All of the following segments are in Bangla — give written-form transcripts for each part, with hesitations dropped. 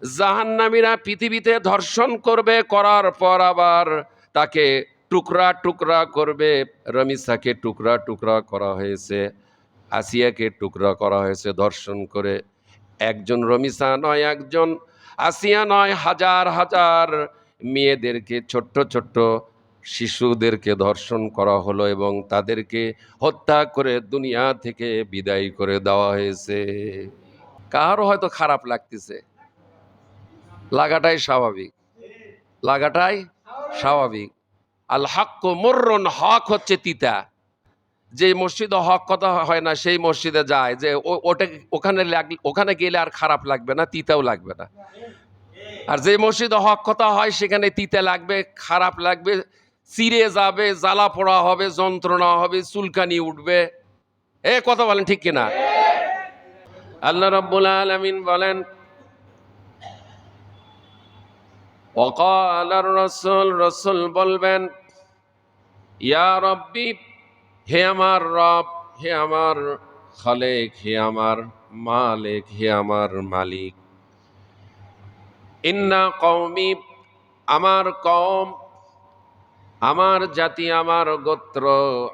জাহান্নামীরা পৃথিবীতে ধর্ষণ করবে, করার পর আবার তাকে টুকরা টুকরা করবে। রমিসাকে টুকরা টুকরা করা হয়েছে, আসিয়াকে টুকরা করা হয়েছে ধর্ষণ করে। একজন রমিসা নয়, একজন আসিয়া নয়, হাজার হাজার মেয়েদেরকে, ছোট্ট ছোট্ট শিশুদেরকে ধর্ষণ করা হলো এবং তাদেরকে হত্যা করে দুনিয়া থেকে বিদায় করে দেওয়া হয়েছে। কারো হয়তো খারাপ লাগতেছে, লাগাটাই স্বাভাবিক, লাগাটাই স্বাভাবিক। আল হক মুররুন, হক হচ্ছে তিতা। যে মসজিদে হক কথা হয় না সেই মসজিদে যায়, যে ওটা ওখানে গেলে আর খারাপ লাগবে না, তিতাও লাগবে না। আর যে মসজিদে হক কথা হয় সেখানে তিতা লাগবে, খারাপ লাগবে, চিরে যাবে, জ্বালা পোড়া হবে, যন্ত্রণা হবে, চুলকানি উঠবে। এ কথা বলেন ঠিক কিনা? আল্লাহ রাব্বুল আলামিন বলেন, ওয়াকালার রাসূল, রাসূল বলবেন, ইয়া রাব্বি, হে আমার রব, হে আমার খালেক, হে আমার মালিক, হে আমার মালিক, ইন্না কওমি, আমার কওম, আমার জাতি, আমার গোত্র,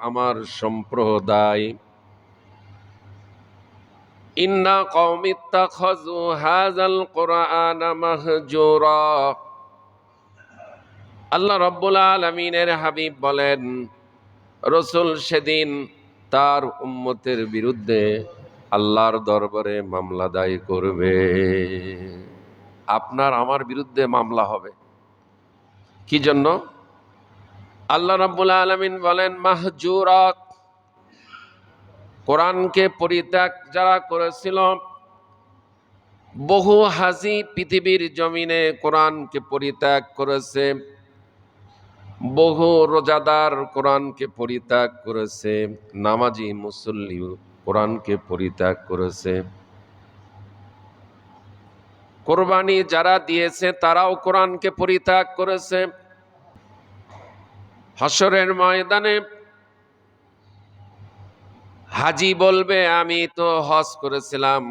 আমার সম্প্রদায়, ইন্না কওমি ইত্তাখাযু হাযাল কুরআনা মাহজুরা। আল্লাহ রাব্বুল আলামিনের হাবিব বলেন, রাসূল সেদিন তার উম্মতের বিরুদ্ধে আল্লাহর দরবারে মামলা দায়ের করবে। আপনার আমার বিরুদ্ধে মামলা হবে। কি জন্য? আল্লাহ রাব্বুল আলামিন বলেন, মাহজুরা, কোরআনকে পরিত্যাগ যারা করেছিল। বহু হাজি পৃথিবীর জমিনে কোরআনকে পরিত্যাগ করেছে, বহু রোজাদার কোরআনকে পরিত্যাগ করেছে, নামাজি মুসল্লি কোরআনকে পরিত্যাগ করেছে, কোরবানি যারা দিয়েছে তারাও কোরআনকে পরিত্যাগ করেছে। হাসরের ময়দানে হাজি বলবে, আমি তো হজ করেছিলাম,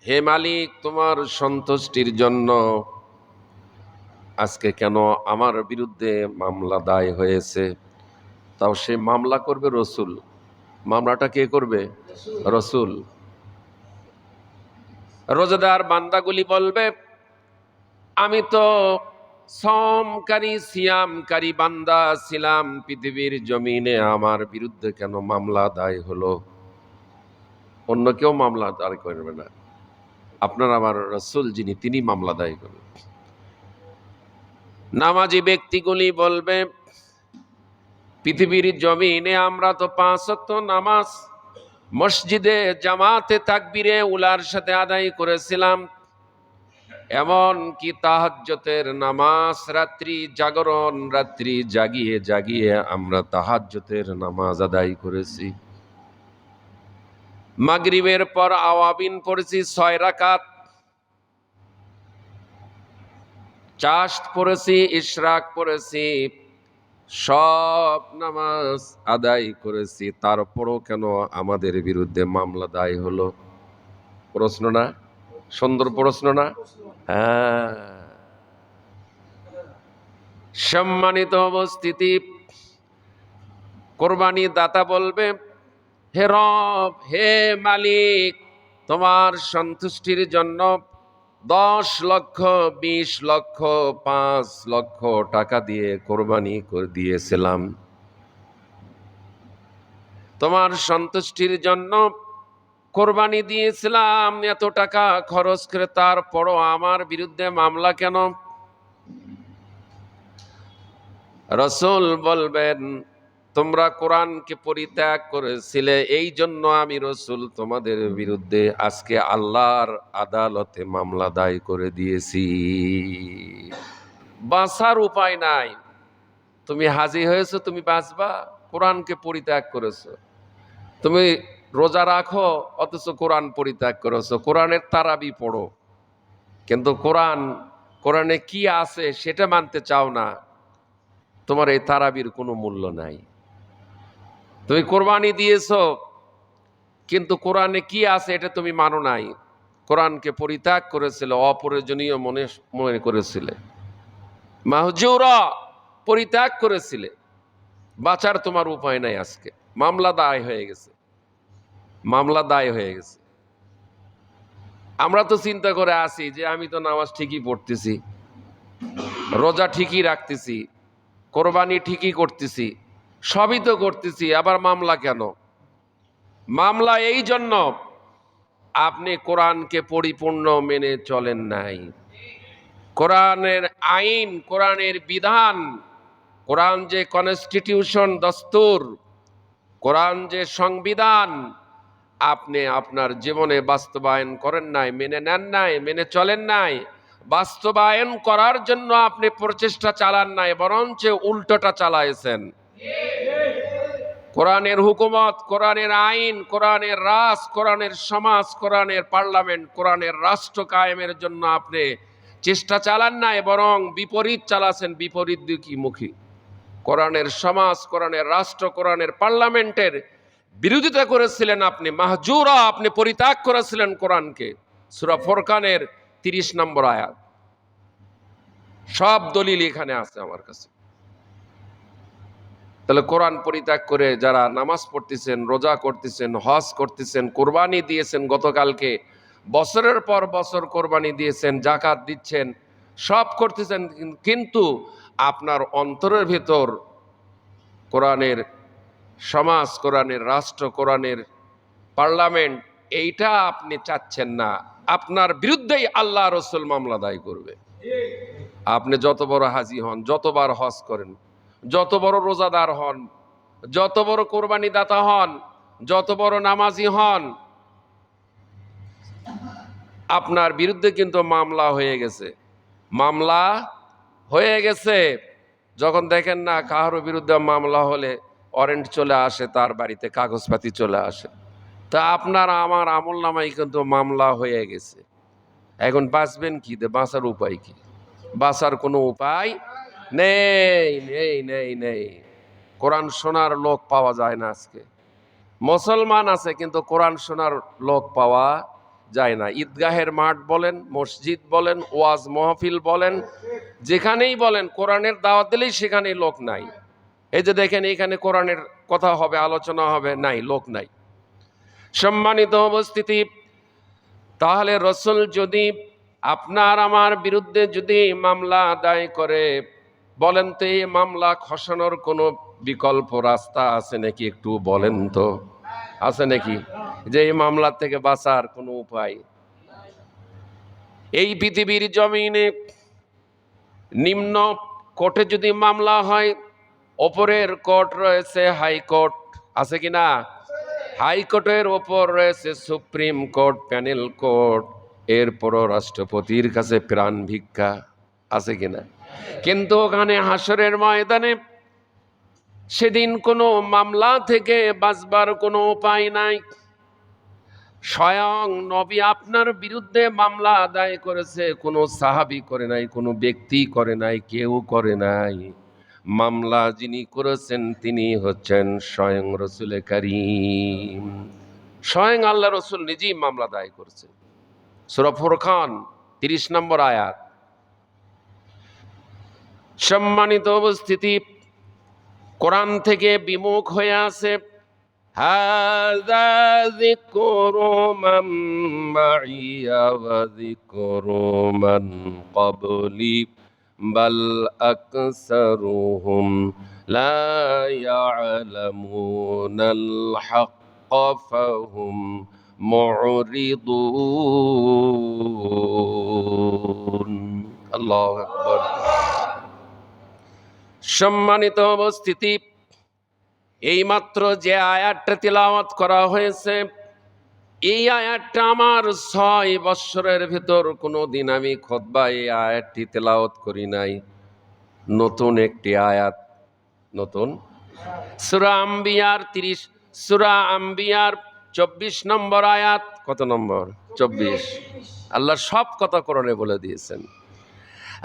হে মালিক, তোমার সন্তুষ্টির জন্য আজকে কেন আমার বিরুদ্ধে মামলা দায় হয়েছে? তাও সে মামলা করবে রসুল। মামলাটা কে করবে? রসুল। রোজাদার বান্দাগুলি বলবে, আমি তো সমকারী সিয়ামকারী বান্দা ছিলাম পৃথিবীর জমিনে, আমার বিরুদ্ধে কেন মামলা দায় হলো? অন্য কেউ মামলা দায় করবে না, আপনার আমার রসুল যিনি, তিনি মামলা দায় করবেন। নামাজি ব্যক্তিগুলি বলবে, পৃথিবীর জমিনে আমরা তো 5 ওয়াক্ত নামাজ মসজিদে জামাতে তাকবীরে উলার সাথে আদায় করেছিলাম, এমন কি তাহাজ্জুদের নামাজ, রাত্রি জাগরণ, রাত্রি জাগিয়ে জাগিয়ে আমরা তাহাজ্জুদের নামাজ আদায় করেছি। মাগরিবের পর আওয়াবিন পড়েছি 6 রাকাত, চাশত পড়েছি, ইশরাক পড়েছি, সব নামাজ আদায় করেছি, তারপরও কেন আমাদের বিরুদ্ধে মামলা দায় হলো? প্রশ্ন না? সুন্দর প্রশ্ন না? হ্যাঁ। সম্মানিত উপস্থিতি, কোরবানি দাতা বলবে, হে রব, হে মালিক, তোমার সন্তুষ্টির জন্য 10 লক্ষ, 20 লক্ষ, 5 লক্ষ টাকা দিয়ে কোরবানি করে দিয়েছিলাম। তোমার সন্তুষ্টির জন্য কোরবানি দিয়েছিলাম, এত টাকা খরচ করে, তারপরও আমার বিরুদ্ধে মামলা কেন? রাসূল বলবেন, তোমরা কোরআনকে পরিত্যাগ করেছিলে, এই জন্য আমি রাসূল তোমাদের বিরুদ্ধে আজকে আল্লাহর আদালতে মামলা দায়ের করে দিয়েছি। বাঁচার উপায় নাই। তুমি হাজী হয়েছো, তুমি বাঁচবা? কোরআনকে পরিত্যাগ করেছো। তুমি রোজা রাখো অথচ কোরআন পরিত্যাগ করেছো। কোরআনের তারাবি পড়ো, কিন্তু কোরআনে কি আছে সেটা মানতে চাও না। তোমার এই তারাবির কোনো মূল্য নাই। তুমি কোরবানি দিয়েছো, কিন্তু কোরআনে কি আছে এটা তুমি মানো নাই। কোরআনকে পরিত্যাগ করেছিলে, অপ্রয়োজনীয় মনে করেছিলে, মাহজুরা পরিত্যাগ করেছিলে, বাঁচার তোমার উপায় নাই। আজকে মামলা দায় হয়ে গেছে, মামলা দায় হয়ে গেছে। আমরা তো চিন্তা করে আসি যে আমি তো নামাজ ঠিকই পড়তেছি, রোজা ঠিকই রাখতেছি, কোরবানি ঠিকই করতেছি, সবই তো করতেছি, আবার মামলা কেন? মামলা এই জন্য আপনি কোরআনকে পরিপূর্ণ মেনে চলেন নাই। কোরআনের আইন, কোরআনের বিধান, কোরআন যে কনস্টিটিউশন, দস্তুর, কোরআন যে সংবিধান, আপনি আপনার জীবনে বাস্তবায়ন করেন নাই, মেনে নেন নাই, মেনে চলেন নাই। বাস্তবায়ন করার জন্য আপনি প্রচেষ্টা চালান নাই, বরঞ্চ উল্টোটা চালাইছেন। কোরআনের হুকুমত, কোরআনের আইন, কোরআনের রাজ, কোরআনের সমাজ, কোরআনের পার্লামেন্ট, কোরআনের রাষ্ট্র কায়েমের জন্য আপনি চেষ্টা চালান নাই, বরং বিপরীত চালাছেন, বিপরীত মুখী। কোরআনের সমাজ, কোরআনের রাষ্ট্র, কোরআনের পার্লামেন্টের বিরোধিতা করেছিলেন আপনি, মাহজুরা, আপনি পরিত্যাগ করেছিলেন কোরআনকে। সূরা ফুরকানের 30 নম্বর আয়াত, সব দলিল এখানে আছে আমার কাছে। তাহলে কোরআন পরিত্যাগ করে যারা নামাজ পড়তেছেন, রোজা করতেছেন, হজ করতেছেন, কোরবানি দিয়েছেন, গতকালকে বছরের পর বছর কোরবানি দিয়েছেন, জাকাত দিচ্ছেন, সব করতেছেন, কিন্তু আপনার অন্তরের ভেতর কোরআনের সমাজ, কোরআনের রাষ্ট্র, কোরআনের পার্লামেন্ট, এইটা আপনি চাচ্ছেন না। আপনার বিরুদ্ধেই আল্লাহ রসুল মামলা দায় করবে। আপনি যত বড় হাজি হন, যতবার হজ করেন, যত বড় রোজাদার হন, যত বড় কোরবানি দাতা হন, যত বড় নামাজি হন, আপনার বিরুদ্ধে কিন্তু মামলা হয়ে গেছে, মামলা হয়ে গেছে। যখন দেখেন না কারোর বিরুদ্ধে মামলা হলে ওয়ারেন্ট চলে আসে, তার বাড়িতে কাগজপাতি চলে আসে, তা আপনার আমার আমল নামাই কিন্তু মামলা হয়ে গেছে। এখন বাঁচবেন কি? বাঁচার উপায় কি? বাঁচার কোনো উপায় নেই, নেই, নেই, নেই। কোরআন শোনার লোক পাওয়া যায় না আজকে। মুসলমান আছে কিন্তু কোরআন শোনার লোক পাওয়া যায় না। ঈদগাহের মাঠ বলেন, মসজিদ বলেন, ওয়াজ মাহফিল বলেন, যেখানেই বলেন কোরআনের দাওয়াত দিলেই সেখানে লোক নাই। এই যে দেখেন এখানে কোরআনের কথা হবে, আলোচনা হবে, নাই, লোক নাই। সম্মানিত উপস্থিতি, তাহলে রসুল যদি আপনার আমার বিরুদ্ধে যদি মামলা দায় করে, বলেন তো এই মামলা খসানোর কোনো বিকল্প রাস্তা আছে নাকি? একটু বলেন তো, আছে নাকি যে এই মামলা থেকে বাঁচার কোনো উপায়? এই পৃথিবীর জমিনে নিম্ন কোর্টে যদি মামলা হয়, ওপরের কোর্ট রয়েছে হাইকোর্ট, আছে কিনা? হাইকোর্টের ওপর রয়েছে সুপ্রিম কোর্ট, প্যানেল কোর্ট, এরপরও রাষ্ট্রপতির কাছে প্রাণ ভিক্ষা, আছে কিনা? কিন্তু ওখানে হাসরের ময়দানে সেদিন কোনো মামলা থেকে বাঁচবার কোনো উপায় নাই। স্বয়ং নবী আপনার বিরুদ্ধে মামলা আদায় করেছে, কোনো সাহাবী করে নাই, কোনো ব্যক্তি করে নাই, কেউ করে নাই। মামলা যিনি করেছেন তিনি হচ্ছেন স্বয়ং রসুল কারীম, স্বয়ং আল্লাহ রসুল নিজেই মামলা দায় করেছেন। সূরা ফুরকান 30 নম্বর আয়াত। সম্মানিত উপস্থিতি, কোরআন থেকে বিমুখ হয়ে আছে, হাযা যিকরু মান মাইয়া ওয়া যিকরু মান ক্বাবলি বাল আকসারুহুম লা ইয়ালামুনাল হাক্কা ফাহুম মুরিদুন। আল্লাহু আকবার। সম্মানিত উপস্থিতি, এইমাত্র যে আয়াতটা তিলাওয়াত করা হয়েছে, এই আয়াতটা আমার 6 বৎসরের ভেতর কোনোদিন আমি খুতবায় এই আয়াতটি তেলাওয়াত করি নাই। নতুন একটি আয়াত, নতুন। সূরা আম্বিয়ার 30, সূরা আম্বিয়ার 24 নম্বর আয়াত। কত নম্বর? 24। আল্লাহ সব কথা কোরআনে বলে দিয়েছেন।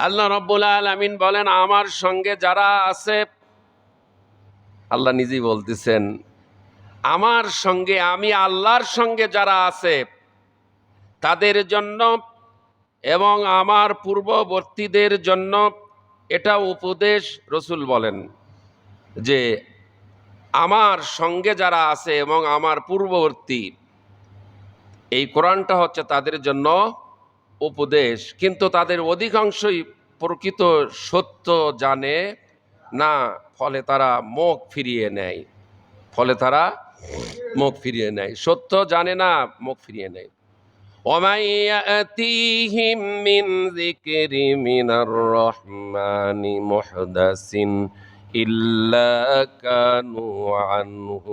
আল্লাহ রাব্বুল আলামিন বলেন, আমার সঙ্গে যারা আছে, আল্লাহ নিজেই বলতেছেন, আমার সঙ্গে, আমি আল্লাহর সঙ্গে যারা আছে তাদের জন্য এবং আমার পূর্ববর্তীদের জন্য এটা উপদেশ। রসুল বলেন যে আমার সঙ্গে যারা আছে এবং আমার পূর্ববর্তী, এই কোরআনটা হচ্ছে তাদের জন্য উপদেশ, কিন্তু তাদের অধিকাংশই প্রকৃত সত্য জানে না, ফলে তারা মুখ ফিরিয়ে নেয়। সত্য জানে না, মুখ ফিরিয়ে নেয়। وَمَن يَأْتِيهِم مِّن ذِكْرٍ مِّنَ الرَّحْمَٰنِ مُحْدَثٍ إِلَّا كَانُوا عَنْهُ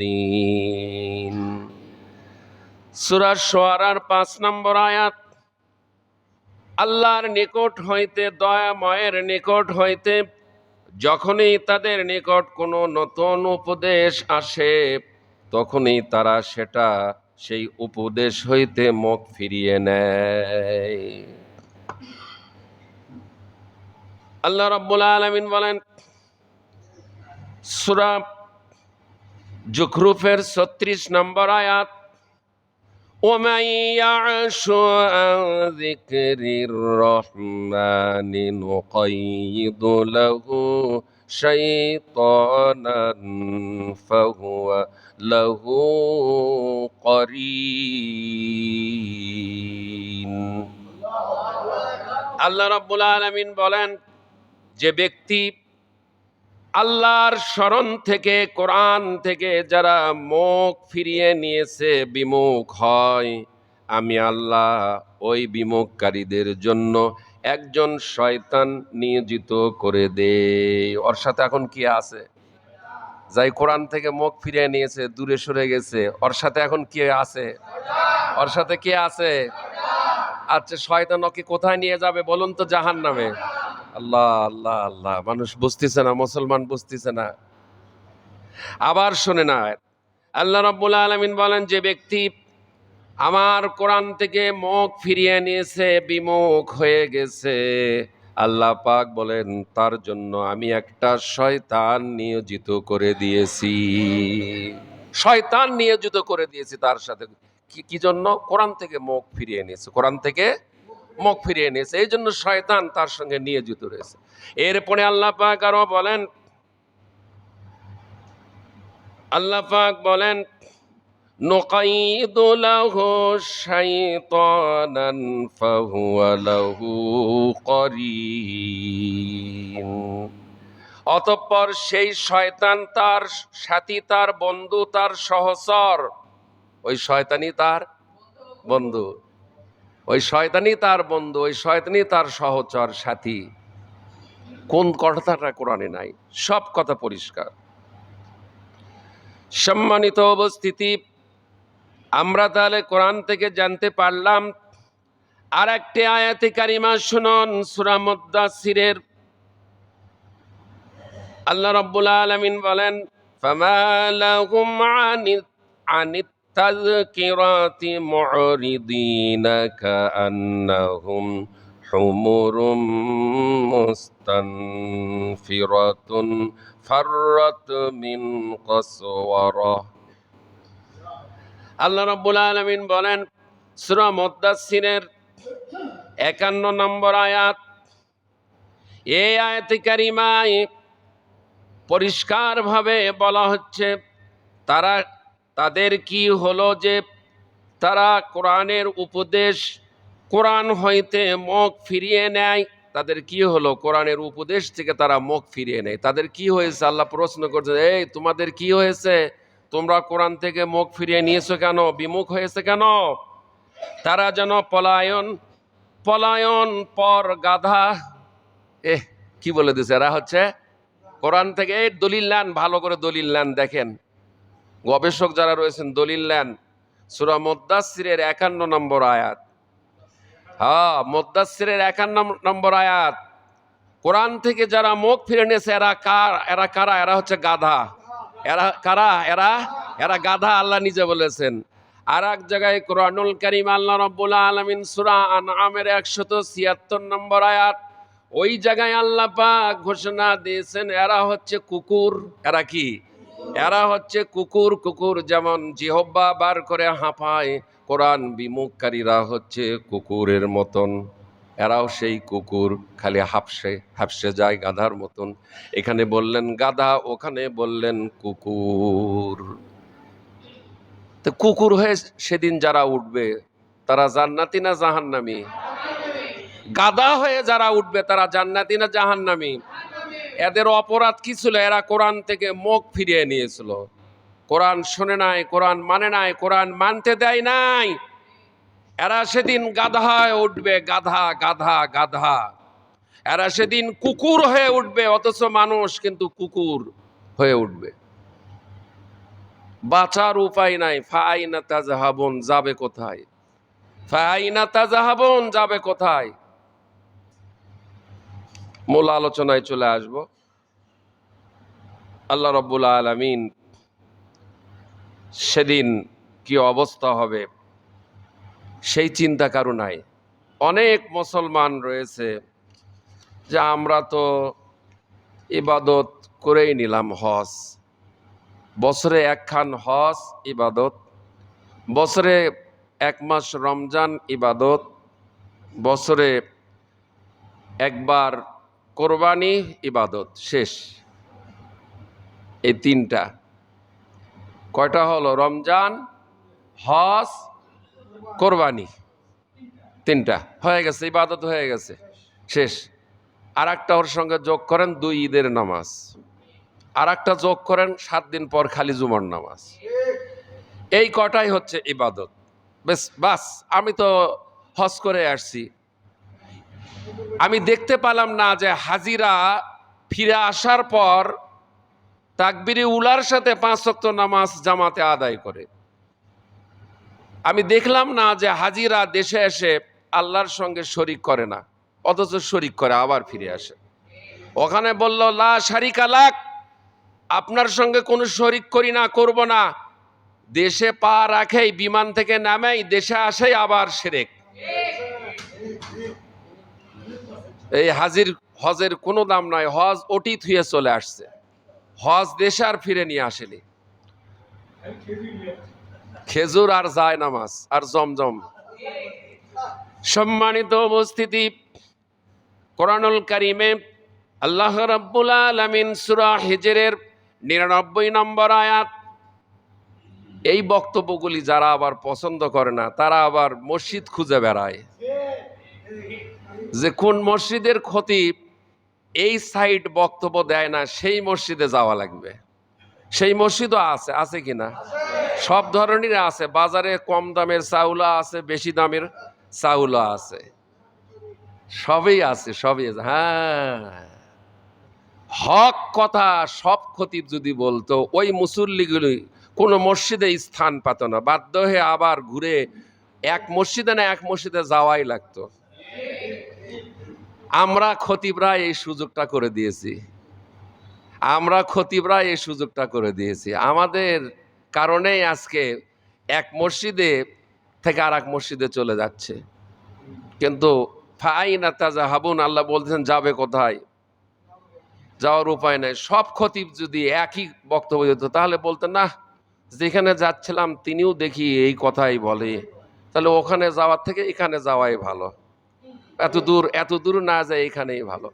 مُعْرِضِينَ। সূরা শুআরার ৫ নম্বর আয়াত। আল্লাহর নিকট হইতে, দয়াময়ের নিকট হইতে যখনই তাদের নিকট কোনো নতুন উপদেশ আসে, তখনই তারা সেই উপদেশ হইতে মুখ ফিরিয়ে নেয়। আল্লাহ রাব্বুল আলামিন বলেন সূরা যুখরুফের ৩৬ নম্বর আয়াত, وَمَن يَعْشُ عَن ذِكْرِ الرَّحْمَٰنِ نُقَيِّضْ لَهُ شَيْطَانًا فَهُوَ لَهُ قَرِينٌ। আল্লাহ রাব্বুল আলামিন বলেন, যে ব্যক্তি আল্লাহর স্মরণ থেকে, কোরআন থেকে যারা মুখ ফিরিয়ে নিয়েছে, বিমুখ হয়, আমি আল্লাহ ওই বিমুখকারীদের জন্য একজন শয়তান নিয়োজিত করে দেই। ওর সাথে এখন কি আছে? যাই কোরআন থেকে মুখ ফিরিয়ে নিয়েছে, দূরে সরে গেছে, ওর সাথে এখন কি আছে? ওর সাথে কি আছে? আচ্ছা, শয়তান ওকে কোথায় নিয়ে যাবে বলুন তো? জাহান্নামে। আল্লাহ আল্লাহ আল্লাহ, মানুষ বুঝতেছে না, মুসলমান বুঝতেছে না। আবার শুনে না, আল্লাহ রাব্বুল আলামিন বলেন, যে ব্যক্তি আমার কোরআন থেকে মুখ ফিরিয়ে নিয়েছে, বিমুখ হয়ে গেছে, আল্লাহ পাক বলেন তার জন্য আমি একটা শয়তান নিয়োজিত করে দিয়েছি। শয়তান নিয়োজিত করে দিয়েছি তার সাথে। কি জন্য? কোরআন থেকে মুখ ফিরিয়ে নিয়েছে, কোরআন থেকে মুখ ফিরিয়ে নিয়েছে, এই জন্য শয়তান তার সঙ্গে নিয়োজিত রয়েছে। এরপরে আল্লাহ পাক আরো বলেন, নুকাইদু লাহু শাইতানান ফাহুয়া লাহু করিন। অতঃপর সেই শয়তান, তার সাথী, তার বন্ধু, তার সহচর, ওই শয়তানই তার বন্ধু, ওই শয়তানই তার বন্ধু, ওই শয়তানই তার সহচর, সাথী। কোন কথাটা কোরআনে নাই? সব কথা পরিষ্কার। সম্মানিত উপস্থিতি, আমরা তাহলে কোরআন থেকে জানতে পারলাম। আর একটি আয়াতে কারিমা শুনুন, সূরা মুদ্দাসসিরের। আল্লাহ রাব্বুল আলামিন বলেন, ফামা লাহুম আনিত তাযকিরাতি মুরিদিনা কাআন্নাহুম হুমুরুম মুস্তানফিরাতুন ফাররাত মিন কাসওয়ারা। আল্লাহ রাব্বুল আলামিন বলেন সূরা মুদ্দাসসিরের ৫১ নম্বর আয়াত। এই আয়াতে কারিমায় পরিষ্কারভাবে বলা হচ্ছে তাদের কি হলো, যে তারা কোরআনের উপদেশ, কোরআন হইতে মুখ ফিরিয়ে নেয়। তাদের কি হলো? কোরআনের উপদেশ থেকে তারা মুখ ফিরিয়ে নেয়। তাদের কি হয়েছে? আল্লাহ প্রশ্ন করছে, এই তোমাদের কি হয়েছে? তোমরা কোরআন থেকে মুখ ফিরিয়ে নিয়েছো কেন? বিমুখ হয়েছে কেন? তারা যেন পলায়ন পর গাধা। কি বলে দিছে? এরা হচ্ছে কোরআন থেকে দলিল নেন, ভালো করে দলিল নেন। দেখেন, গবেষক যারা রয়েছেন দলিল নেন। সূরা মুদ্দাসসিরের ৫১ নম্বর আয়াত। হ্যাঁ, মুদ্দাসসিরের ৫১ নম্বর আয়াত। কোরআন থেকে যারা মুখ ফিরে নিয়েছে, এরা কারা? এরা হচ্ছে গাধা। এরা কারা? এরা গাধা, আল্লাহ নিজে বলেছেন। আর এক জায়গায় কোরআনুল কারীম আল্লাহ রাব্বুল আলামিন সূরা আনআমের ১৭৬ নম্বর আয়াত, ওই জায়গায় আল্লাহ পাক ঘোষণা দিয়েছেন এরা হচ্ছে কুকুর। এরা কি? এরা হচ্ছে কুকুর। কুকুর যেমন জিহ্বা বার করে হাঁপায়, কোরআন বিমুখকারীরা হচ্ছে কুকুরের মতন। এরাও সেই কুকুর, খালি হাফসে হাফসে যায় গাধার মতন। এখানে বললেন গাধা, ওখানে বললেন কুকুর। তো কুকুর হয়ে সেদিন যারা উঠবে তারা জান্নাতি না জাহান্নামী? গাধা হয়ে যারা উঠবে তারা জান্নাতি না জাহান্নামী? এদের অপরাধ কি ছিল? এরা কোরআন থেকে মুখ ফিরিয়ে নিয়েছিল। কোরআন শোনে নাই, কোরআন মানে নাই, কোরআন মানতে দেয় নাই। এরা সেদিন গাধা হয়ে উঠবে, গাধা গাধা গাধা। এরা সেদিন কুকুর হয়ে উঠবে, অথচ মানুষ কিন্তু কুকুর হয়ে উঠবে। বাঁচার উপায় নাই। ফাইনা তাজহাবুন, যাবে কোথায়? ফাইনা তাজহাবুন, যাবে কোথায়? মূল আলোচনায় চলে আসব। আল্লাহ রাব্বুল আলামিন সেদিন কি অবস্থা হবে সেই চিন্তা কারো নাই। অনেক মুসলমান রয়েছে যে আমরা তো ইবাদত করেই নিলাম হজ, বছরে একখান হজ ইবাদত, বছরে এক মাস রমজান ইবাদত, বছরে একবার কোরবানি ইবাদত, শেষ। এই তিনটা কয়টা হলো? রমজান, হজ, কোরবানি, তিনটা হয়ে গেছে, ইবাদত হয়ে গেছে, শেষ। আর একটা ওর সঙ্গে যোগ করেন 2 ঈদের নামাজ, আর একটা যোগ করেন 7 দিন পর খালি জুমার নামাজ। এই কটাই হচ্ছে ইবাদত। বেশ, বাস, আমি তো হজ করে আসছি। আমি দেখতে পেলাম না যে হাজিরা ফিরে আসার পর তাকবিরে উলার সাথে 5 ওয়াক্ত নামাজ জামাতে আদায় করে। আমি দেখলাম না যে হাজিরা দেশে এসে আল্লাহর সঙ্গে শরিক করে না, অথচ শরিক করে আবার ফিরে আসে। ওখানে বলল লা শারিকা লাক, আপনার সঙ্গে কোনো শরিক করি না, করব না। দেশে পা রাখেই, বিমান থেকে নামেই, দেশে আসেই আবার শিরক। এই হজের কোনো দাম নাই। হজ ওটি থুয়ে চলে আসছে, হজ দেশে আর ফিরে নিয়ে আসেনি। খেজুর আর যায় নামাজ আর জমজম। সম্মানিত উপস্থিতি, কোরআনুল কারিমে আল্লাহ রাব্বুল আলামিন সূরা হিজরের 99 নম্বর আয়াত, এই বক্তব্যগুলি যারা আবার পছন্দ করে না তারা আবার মসজিদ খুঁজে বেড়ায় যে কোন মসজিদের খতিব এই সাইড বক্তব্য দেয় না, সেই মসজিদে যাওয়া লাগবে। সেই মসজিদও আছে, আছে কিনা? সব ধরনের আছে। বাজারে কম দামের চাউলা আছে, বেশি দামের চাউলা আছে, সবই আছে, সবই আছে। হ্যাঁ, হক কথা সব খতিব যদি বলতো, ওই মুসল্লিগুলি কোনো মসজিদে স্থান পেত না, বাধ্য হয়ে আবার ঘুরে এক মসজিদে না এক মসজিদে যাওয়াই লাগতো। আমরা খতিবরা এই সুযোগটা করে দিয়েছি, আমরা খতিবরা এই সুযোগটা করে দিয়েছি। আমাদের কারণেই আজকে এক মসজিদে থেকে আর এক মসজিদে চলে যাচ্ছে। কিন্তু ফাইনা তাজহাবুন, আল্লাহ বলতেছেন যাবে কোথায়? যাওয়ার উপায় নাই। সব খতিব যদি একই বক্তব্য দিত তাহলে বলতেন না, যেখানে যাচ্ছিলাম তিনিও দেখি এই কথাই বলে, তাহলে ওখানে যাওয়ার থেকে এখানে যাওয়াই ভালো, এত দূর না যায় এখানেই ভালো।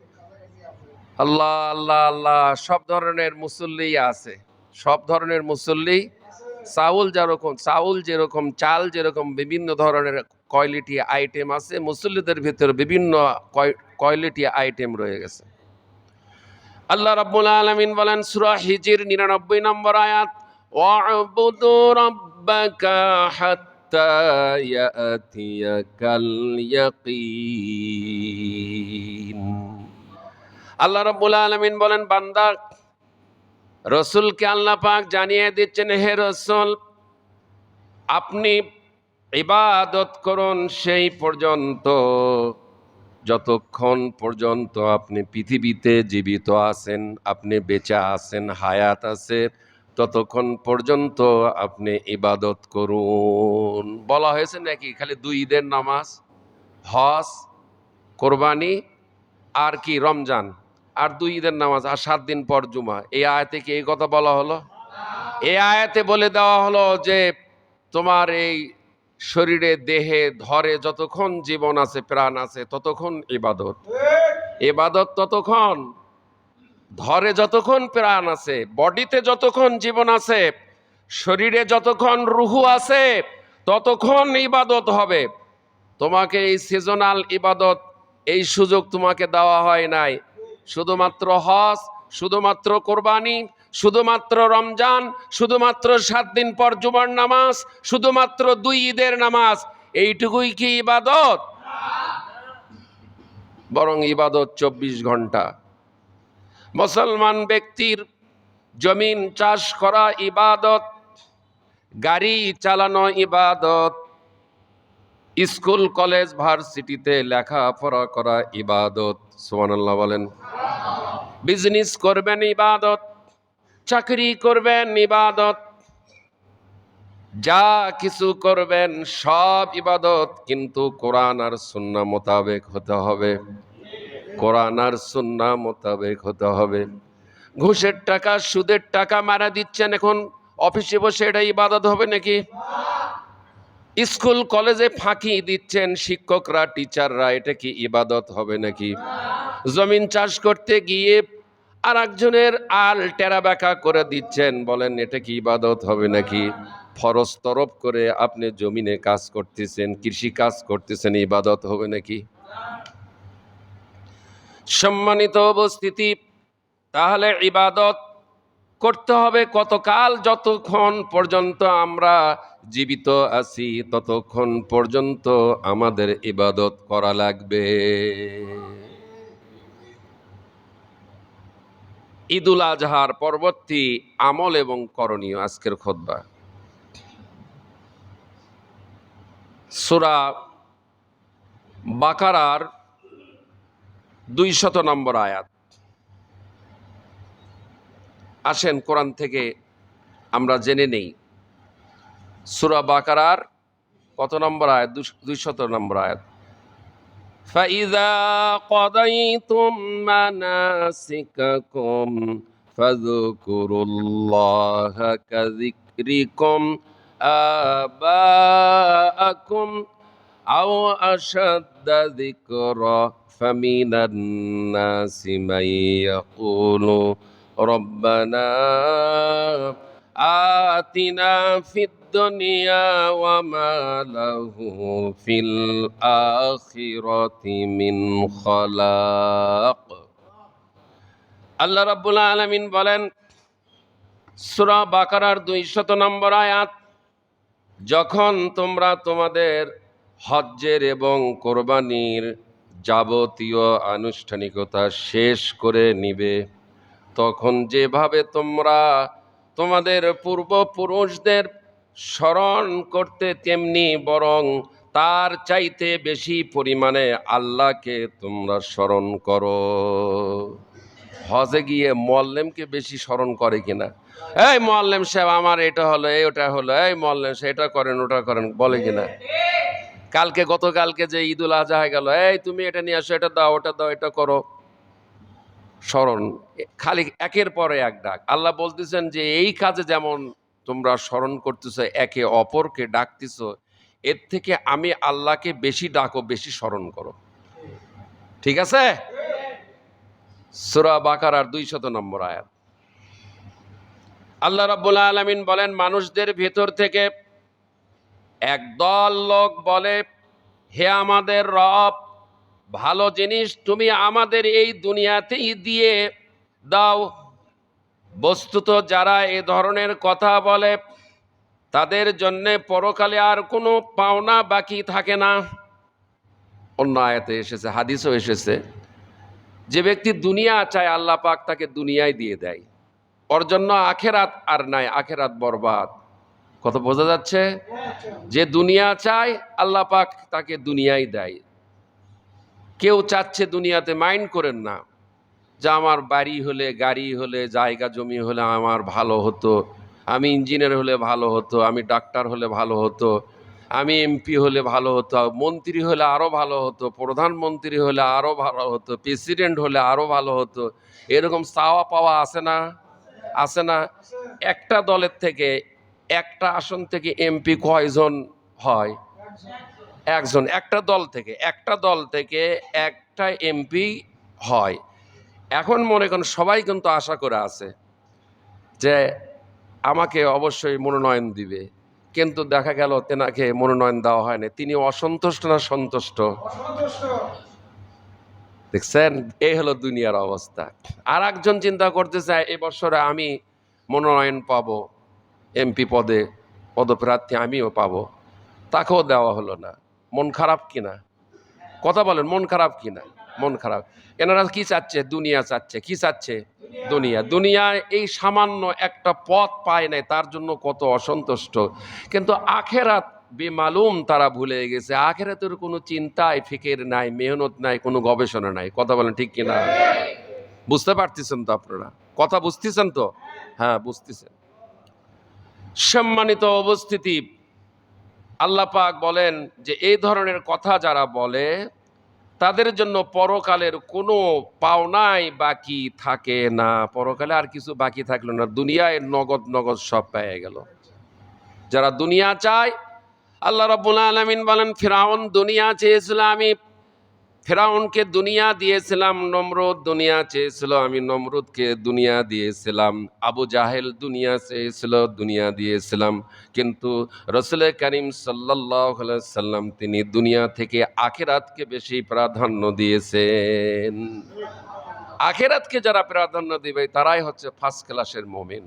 আল্লাহ আল্লাহ আল্লাহ, সব ধরনের মুসল্লি আছে, সব ধরনের মুসল্লি। চাউল যেরকম, চাল যেরকম, বিভিন্ন ধরনের কোয়ালিটি আইটেম আছে, মুসল্লিদের ভিতরে বিভিন্ন কোয়ালিটি আইটেম রয়ে গেছে। আল্লাহ রাব্বুল আলামিন বলেন সূরা হিজর 99 নম্বর আয়াত, ওয়া'বুদু রাব্বাকা হাত্তা ইয়াতিয়াকাল ইয়াকিন। আল্লাহ রাব্বুল আলামিন বলেন, বান্দা, রসুলকে আল্লাহ পাক জানিয়ে দিচ্ছেন, হে রসুল, আপনি ইবাদত করুন সেই পর্যন্ত যতক্ষণ পর্যন্ত আপনি পৃথিবীতে জীবিত আছেন, আপনি বেঁচে আছেন, হায়াত আছে, ততক্ষণ পর্যন্ত আপনি ইবাদত করুন। বলা হয়েছে নাকি খালি 2 ঈদের নামাজ, হজ, কোরবানি আর কি রমজান, আর 2 ঈদের নামাজ আর 7 দিন পর জুমা? এই আয়াতে কি এই কথা বলা হলো? এই আয়াতে বলে দেওয়া হলো যে তোমার এই শরীরে দেহে ধরে যতক্ষণ জীবন আছে প্রাণ আছে ততক্ষণ ইবাদত, ইবাদত ততক্ষণ, ধরে যতক্ষণ প্রাণ আছে, বডিতে যতক্ষণ জীবন আছে, শরীরে যতক্ষণ রুহু আছে ততক্ষণ ইবাদত হবে। তোমাকে এই সিজনাল ইবাদত এই সুযোগ তোমাকে দেওয়া হয় নাই। শুধুমাত্র হজ, শুধুমাত্র কোরবানি, শুধুমাত্র রমজান, শুধুমাত্র 7 দিন পর জুমার নামাজ, শুধুমাত্র 2 ঈদের নামাজ, এইটুকুই কি ইবাদত? বরং ইবাদত 24 ঘন্টা। মুসলমান ব্যক্তির জমিন চাষ করা ইবাদত, গাড়ি চালানো ইবাদত, স্কুল কলেজ ভার্সিটিতে লেখাপড়া করা ইবাদত। সুবহানাল্লাহ বলেন। বিজনেস করবেন ইবাদত, চাকরি করবেন ইবাদত, যা কিছু করবেন সব ইবাদত, কিন্তু কোরআন আর সুন্নাহ মোতাবেক হতে হবে। কোরআন আর সুন্নাহ মোতাবেক হতে হবে। ঘুষের টাকা সুদের টাকা মারা দিচ্ছেন এখন অফিসে বসে, এটা ইবাদত হবে নাকি? স্কুল কলেজে ফাঁকি দিচ্ছেন শিক্ষকরা টিচাররা, এটা কি ইবাদত হবে নাকি? জমিন চাষ করতে গিয়ে আর একজনের আল টেরা বেঁকা করে দিচ্ছেন, বলেন এটা কি ইবাদত হবে নাকি? ফরজ তরফ করে আপনি জমিনে কাজ করতেছেন, কৃষি কাজ করতেছেন, ইবাদত হবে নাকি? সম্মানিত উপস্থিতি, তাহলে ইবাদত করতে হবে কতকাল? যতক্ষণ পর্যন্ত আমরা জীবিত আছি ততক্ষণ পর্যন্ত আমাদের ইবাদত করা লাগবে। ঈদুল আজহার পরবর্তী আমল এবং করণীয় আজকের খুতবা। সূরা বাকারার 200 নম্বর আয়াত। আসেন কোরআন থেকে আমরা জেনে নেই সূরা বাকারার কত নম্বর আয়াত? 200 নম্বর আয়াত। فَإِذَا قَضَيْتُم مَّنَاسِكَكُمْ فَاذْكُرُوا اللَّهَ كَذِكْرِكُمْ آبَاءَكُمْ أَوْ أَشَدَّ ذِكْرًا فَمِنَ النَّاسِ مَن يَقُولُ رَبَّنَا آتِنَا فِي الدُّنْيَا وَمَا لَهُ فِي الْآخِرَةِ مِنْ خَلَاقٍ। আল্লাহ রাব্বুল আলামিন বলেন সূরা বাকারার 200 নম্বর আয়াত, যখন তোমরা তোমাদের হজ্জের এবং কোরবানির যাবতীয় আনুষ্ঠানিকতা শেষ করে নিবে, তখন যেভাবে তোমরা তোমাদের পূর্বপুরুষদের স্মরণ করতে, তেমনি বরং তার চাইতে বেশি পরিমাণে আল্লাহকে তোমরা স্মরণ করো। হজে গিয়ে মোয়াল্লেমকে বেশি স্মরণ করে কিনা? এই মোয়াল্লেম সাহেব আমার এটা হলো, এই ওটা হলো, এই মোয়াল্লেম সাহেব এটা করেন ওটা করেন, বলে কিনা? কালকে গতকালকে যে ঈদুল আজহা হয়ে গেল, এই তুমি এটা নিয়ে আসো, এটা দাও, ওটা দাও, এটা করো, স্মরণ খালি একের পরে এক ডাক। আল্লাহ বলতেছেন যে এই কাজে যেমন তোমরা স্মরণ করতেছো, একে অপরকে ডাকতেছো, এর থেকে আমি আল্লাহকে বেশি ডাকো, বেশি স্মরণ করো। ঠিক আছে? সূরা বাকারার 200 নম্বর আয়াত। আল্লাহ রাব্বুল আলামিন বলেন, মানুষদের ভেতর থেকে একদল লোক বলে, হে আমাদের রব, ভালো জিনিস তুমি আমাদের এই দুনিয়াতেই দিয়ে দাও। বস্তুত যারা এ ধরনের কথা বলে তাদের জন্যে পরকালে আর কোনো পাওনা বাকি থাকে না। অন্য আয়াতে এসেছে, হাদিসও এসেছে, যে ব্যক্তি দুনিয়া চায় আল্লাহ পাক তাকে দুনিয়ায় দিয়ে দেয়, ওর জন্য আখেরাত আর নাই, আখেরাত বরবাদ। কত বোঝা যাচ্ছে? যে দুনিয়া চায় আল্লাহ পাক তাকে দুনিয়ায় দেয়। কেউ চাচ্ছে দুনিয়াতে, মাইন্ড করেন না যে আমার বাড়ি হলে, গাড়ি হলে, জায়গা জমি হলে আমার ভালো হতো, আমি ইঞ্জিনিয়ার হলে ভালো হতো, আমি ডাক্তার হলে ভালো হতো, আমি এমপি হলে ভালো হতো, মন্ত্রী হলে আরও ভালো হতো, প্রধানমন্ত্রী হলে আরও ভালো হতো, প্রেসিডেন্ট হলে আরও ভালো হতো। এরকম চাওয়া পাওয়া আছে না? আছে না? একটা দলের থেকে একটা আসন থেকে এমপি কয়জন হয়? একজন। একটা দল থেকে একটা এমপি হয়। এখন মনে করেন সবাই কিন্তু আশা করে আছে যে আমাকে অবশ্যই মনোনয়ন দিবে, কিন্তু দেখা গেল তেনাকে মনোনয়ন দেওয়া হয়নি। তিনি অসন্তুষ্ট না সন্তুষ্ট? দেখছেন, এই হলো দুনিয়ার অবস্থা। আর একজন চিন্তা করতে চায় এবছরে আমি মনোনয়ন পাবো, এমপি পদে পদপ্রার্থী আমিও পাবো, তাকেও দেওয়া হলো না। মন খারাপ কিনা? কথা বলেন, মন খারাপ কিনা? মন খারাপ। এনারা কি চাচ্ছে? দুনিয়া চাচ্ছে। কি চাচ্ছে? দুনিয়া। দুনিয়ায় এই সামান্য একটা পথ পায় নাই, তার জন্য কত অসন্তুষ্ট। কিন্তু আখেরাত বেমালুম তারা ভুলে গেছে। আখেরাতের কোনো চিন্তায় ফিকির নাই, মেহনত নাই, কোনো গবেষণা নাই। কথা বলেন ঠিক কিনা? বুঝতে পারতেছেন তো আপনারা? কথা বুঝতেছেন তো? হ্যাঁ, বুঝতেছেন। সম্মানিত উপস্থিতি, আল্লাহ পাক বলেন যে এই ধরনের কথা যারা বলে তাদের জন্য পরকালের কোনো পাওনাই বাকি থাকে না। পরকালে আর কিছু বাকি থাকলো না, দুনিয়ায় নগদ নগদ সব পেয়ে গেল। যারা দুনিয়া চায়, আল্লাহ রাব্বুল আলামিন বলেন ফিরাউন দুনিয়া চেয়েছিল, আমি ফেরাউনকে দুনিয়া দিয়েছিলাম। নমরুদ দুনিয়া চেয়েছিল, আমি নমরুদকে দুনিয়া দিয়েছিলাম। আবু জাহেল দুনিয়া চেয়েছিল, দুনিয়া দিয়েছিলাম। কিন্তু রাসূল করিম সাল্লাল্লাহু আলাইহি সাল্লাম তিনি দুনিয়া থেকে আখিরাতকে বেশি প্রাধান্য দিয়েছেন। আখিরাতকে যারা প্রাধান্য দিবে তারাই হচ্ছে ফার্স্ট ক্লাসের মুমিন।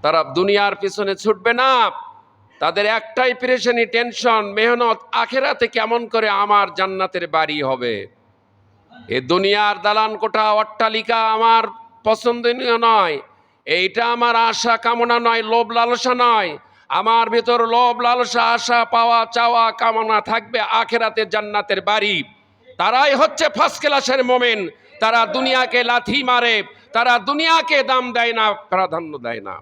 তারা দুনিয়ার পিছনে ছুটবে না। তাদের একটাই পেরেশানি, টেনশন, মেহনত, আখিরাতে কেমন করে আমার জান্নাতের বাড়ি হবে। এ দুনিয়ার দালান কোঠা অট্টালিকা আমার পছন্দনীয় নয়, এইটা আমার আশা কামনা নয়, লোভ লালসা নয়। আমার ভিতর লোভ লালসা, আশা পাওয়া চাওয়া কামনা থাকবে আখেরাতে জান্নাতের বাড়ি। তারাই হচ্ছে ফার্স্ট ক্লাসের মোমেন। তারা দুনিয়াকে লাথি মারে, তারা দুনিয়াকে দাম দেয় না, প্রাধান্য দেয় না।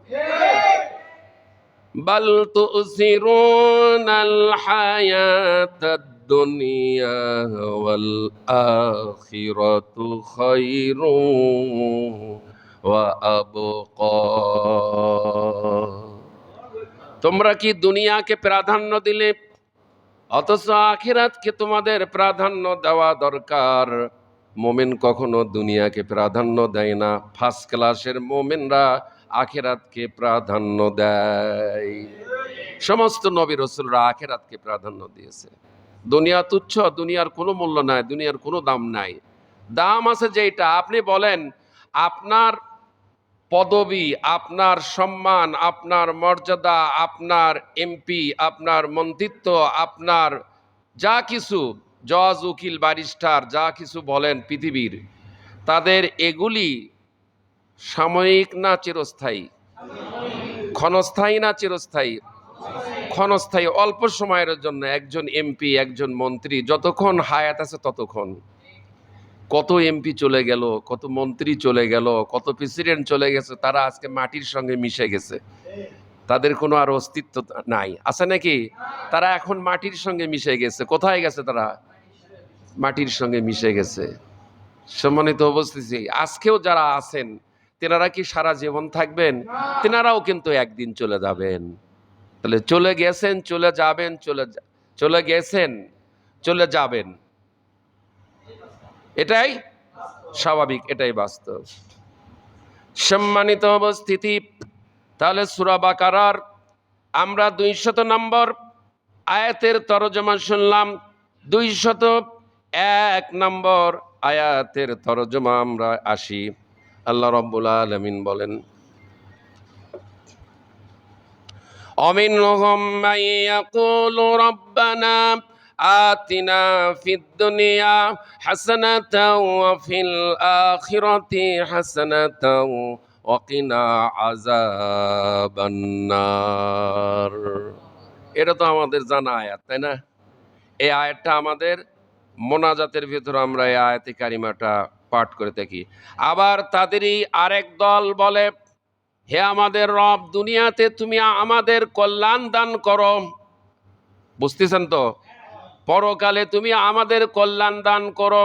বাল তুসিরুনাল হায়াতাদ দুনিয়া ওয়াল আখিরাতু খায়রুন ওয়া আবকা। তোমরা কি দুনিয়াকে প্রাধান্য দিলে, অথচ আখিরাতকে তোমাদের প্রাধান্য দেওয়া দরকার। মোমেন কখনো দুনিয়াকে প্রাধান্য দেয় না। ফার্স্ট ক্লাসের মোমেনরা আখিরাতকে প্রাধান্য দেয়। সমস্ত নবী রাসূলরা আখিরাতকে প্রাধান্য দিয়েছে। দুনিয়া তুচ্ছ, দুনিয়ার কোনো মূল্য নাই, দুনিয়ার কোনো দাম নাই। দাম আছে যেটা আপনি বলেন, আপনার পদবি, আপনার সম্মান, আপনার মর্যাদা, আপনার এমপি, আপনার মন্ত্রিত্ব, আপনার যা কিছু, জজ, উকিল, ব্যারিস্টার যা কিছু বলেন পৃথিবীর, তাদের এগুলি সাময়িক না চিরস্থায়ী? ক্ষণস্থায়ী না চিরস্থায়ী? ক্ষণস্থায়ী, অল্প সময়ের জন্য। একজন এমপি, একজন মন্ত্রী যতক্ষণ হায়াত আছে ততক্ষণ। কত এমপি চলে গেল, কত মন্ত্রী চলে গেল, কত প্রেসিডেন্ট চলে গেছে, তারা আজকে মাটির সঙ্গে মিশে গেছে। তাদের কোনো আর অস্তিত্ব নাই, আছে নাকি? তারা এখন মাটির সঙ্গে মিশে গেছে। কোথায় গেছে তারা? মাটির সঙ্গে মিশে গেছে। সম্মানিত উপস্থিতি, আজকেও যারা আছেন তেনারা কি সারা জীবন থাকবেন? তেনারাও কিন্তু একদিন চলে যাবেন। তাহলে চলে গেছেন, চলে যাবেন, চলে গেছেন, চলে যাবেন, এটাই স্বাভাবিক, এটাই বাস্তব। সম্মানিত উপস্থিতি, তাহলে সূরা বাকারার আমরা 200 নম্বর আয়াতের তরজমা শুনলাম। 201 নম্বর আয়াতের তরজমা আমরা আসি। আল্লাহ রাব্বুল আলামিন বলেন, অমিনহুম মান ইয়াকুলু রাব্বানা আতিনা ফিদ দুনিয়া হাসানাতাও ওয়া ফিল আখিরাতি হাসানাতাও ওয়া কিনা আযাবান নার। এটা তো আমাদের জানা আয়াত, তাই না? এই আয়াতটা আমাদের মোনাজাতের ভিতর আমরা এই আয়াতে কারিমাটা পাঠ করে থাকি। আবার তাদেরই আরেক দল বলে, হে আমাদের রব, দুনিয়াতে তুমি আমাদের কল্যাণ দান করো। বুঝতেছেন তো? পরকালে তুমি আমাদের কল্যাণ দান করো,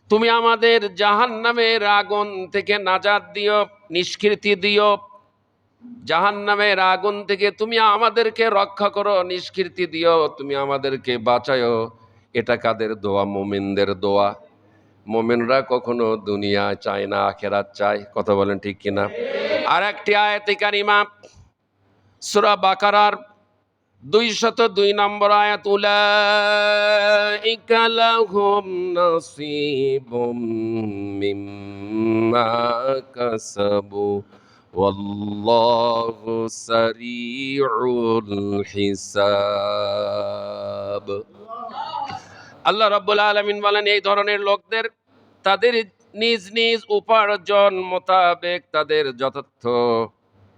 তুমি আমাদের জাহান্নামের আগুন থেকে নাজাত দিও, নিষ্কৃতি দিও। জাহান্নামের আগুন থেকে তুমি আমাদেরকে রক্ষা করো, নিষ্কৃতি দিও, তুমি আমাদেরকে বাঁচাও। এটা কাদের দোয়া? মুমিনদের দোয়া। মুমিনরা কখনো দুনিয়া চায় না, আখেরাত চায়। কথা বলেন ঠিক কিনা? আর একটি আয়াতে কারিমা সূরা বাকারার 202 নম্বর আয়াত, উলাইকা লাহুম নাসিবুম মিম্মা কাসাবু ওয়াল্লাহু সারিউল হিসাব। আল্লাহ রাব্বুল আলামিন বলেন, এই ধরনের লোকদের তাদের নিজ নিজ উপার্জন মোতাবেক তাদের যথার্থ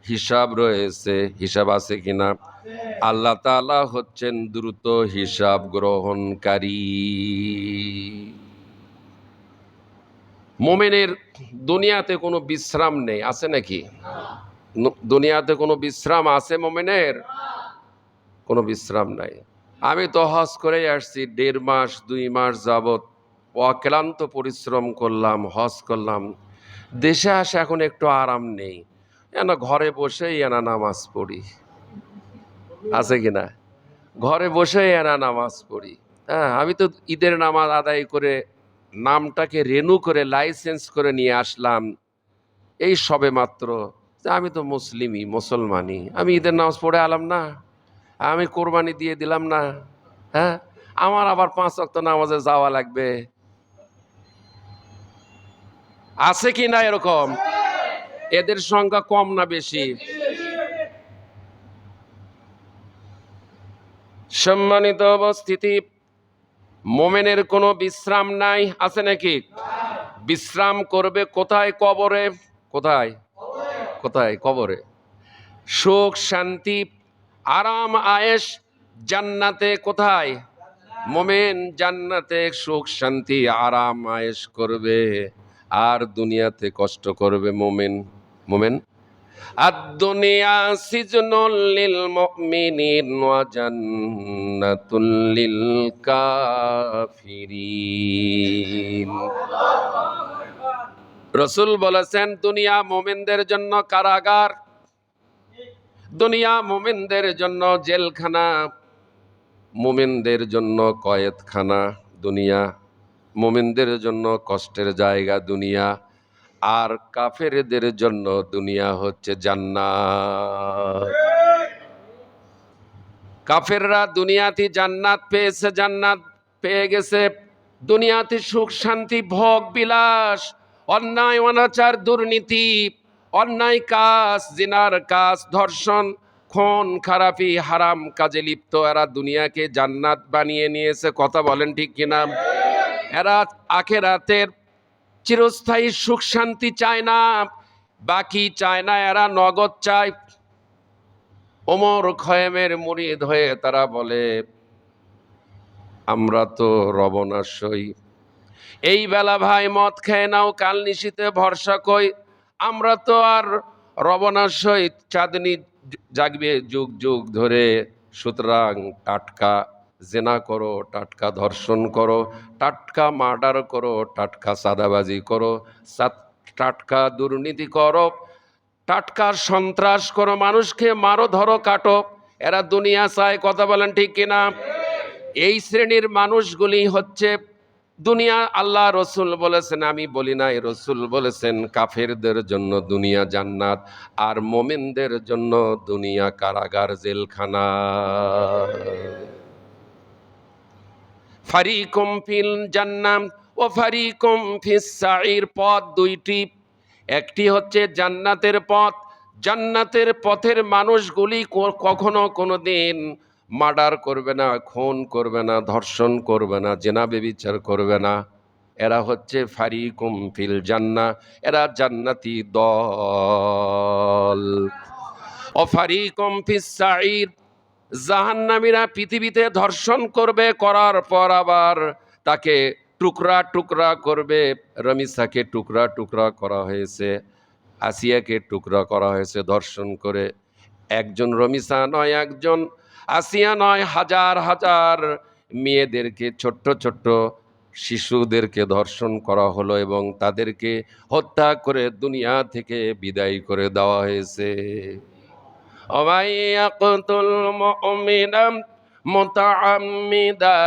হিসাব রয়েছে। হিসাব আছে কিনা? আল্লাহ তাআলা হচ্ছেন দ্রুত হিসাব গ্রহণকারী। মুমিনের দুনিয়াতে কোনো বিশ্রাম নেই, আছে নাকি? দুনিয়াতে কোনো বিশ্রাম আছে মুমিনের? কোনো বিশ্রাম নাই। আমি তো হজ করেই আসছি, 1.5 মাস 2 মাস যাবত অক্লান্ত পরিশ্রম করলাম, হজ করলাম। দেশে আসে এখন একটু আরাম নেই, এনা ঘরে বসেই এনা নামাজ পড়ি। আছে কিনা? ঘরে বসেই এনা নামাজ পড়ি। হ্যাঁ, আমি তো ঈদের নামাজ আদায় করে নামটাকে রেনু করে লাইসেন্স করে নিয়ে আসলাম এই সবে মাত্র। আমি তো মুসলিমই, মুসলমানই, আমি ঈদের নামাজ পড়ে আলাম না, আমি কোরবানি দিয়ে দিলাম না। হ্যাঁ, আমার আবার 5 ওয়াক্ত নামাজে যাওয়া লাগবে। আছে কি না এরকম? এদের সংখ্যা কম না বেশি? সম্মানিত উপস্থিতি, মোমেনের কোনো বিশ্রাম নাই, আছে নাকি? বিশ্রাম করবে কোথায়? কবরে। কোথায়? কোথায়? কবরে। সুখ শান্তি আরাম আয়েশ জান্নাতে। কোথায়? মোমেন জান্নাতে সুখ শান্তি আরাম আয়েশ করবে, আর দুনিয়াতে কষ্ট করবে মোমেন। মোমেন আদ-দুনিয়া সিজনুল লিল মুমিনিন ওয়া জান্নাতুল লিল কাফিরিন। রাসূল বলেছেন, দুনিয়া মুমিনদের জন্য কারাগার, দুনিয়া মুমিনদের জন্য জেলখানা, মুমিনদের জন্য কয়েদখানা দুনিয়া, মুমিনদের জন্য কষ্টের জায়গা দুনিয়া, আর কাফেরদের জন্য দুনিয়া হচ্ছে জান্নাত। কাফেররা দুনিয়াতে জান্নাত পেয়েছে, জান্নাত পেয়ে গেছে। দুনিয়াতে সুখ শান্তি ভোগ বিলাস, অন্যায় অনাচার দুর্নীতি, অন্যায় কাজ, জিনার কাজ, ধর্ষণ, খুন খারাপি, হারাম কাজে লিপ্ত, এরা দুনিয়াকে জান্নাত বানিয়ে নিয়েছে। কথা বলেন ঠিক কিনা? এরা আখিরাতের চিরস্থায়ী সুখ শান্তি চায় না, বাকি চায় না, এরা নগদ চায়। ওমর খয়েমের মুরিদ হয়ে তারা বলে, আমরা তো রবনাশয়, এই বেলা ভাই মদ খেয়ে নাও, কাল নিশীতে ভরসা কই। আমরা তো আর রবনাশয়, চাঁদনি জাগবে যুগ যুগ ধরে। সুতরাং টাটকা জেনা করো, টাটকা ধর্ষণ করো, টাটকা মার্ডার করো, টাটকা সাদাবাজি করো, টাটকা দুর্নীতি করো, টাটকা সন্ত্রাস করো, মানুষকে মারো, ধরো, কাটো। এরা দুনিয়া চায়। কথা বলেন ঠিক কিনা? এই শ্রেণীর মানুষগুলি হচ্ছে দুনিয়া। আল্লাহ রসুল বলেছেন, আমি বলি নাই, রসুল বলেছেন, কাফেরদের জন্য দুনিয়া জান্নাত, আর মোমিনদের জন্য দুনিয়া কারাগার, জেলখানা। ফারিকুম ফিল জান্নাত ও ফারিকুম ফিস সাইর। পথ দুইটি, একটি হচ্ছে জান্নাতের পথ। জান্নাতের পথের মানুষগুলি কখনো কোনোদিন মার্ডার করবে না, খুন করবে না, ধর্ষণ করবে না, জেনা ব্যভিচার করবে না। এরা হচ্ছে ফারিকুম ফিল জান্নাহ, এরা জান্নাতি দল। ও ফারিকুম ফিস সাইর, জাহান্নামীরা পৃথিবীতে ধর্ষণ করবে, করার পর আবার তাকে টুকরা টুকরা করবে। রমিসাকে টুকরা টুকরা করা হয়েছে, আসিয়াকে টুকরা করা হয়েছে ধর্ষণ করে। একজন রমিসা নয়, একজন আসিয়া নয়, হাজার হাজার মেয়েদেরকে, ছোট্ট ছোট্ট শিশুদেরকে ধর্ষণ করা হলো এবং তাদেরকে হত্যা করে দুনিয়া থেকে বিদায় করে দেওয়া হয়েছে। ومن يقتل مؤمنا متعمدا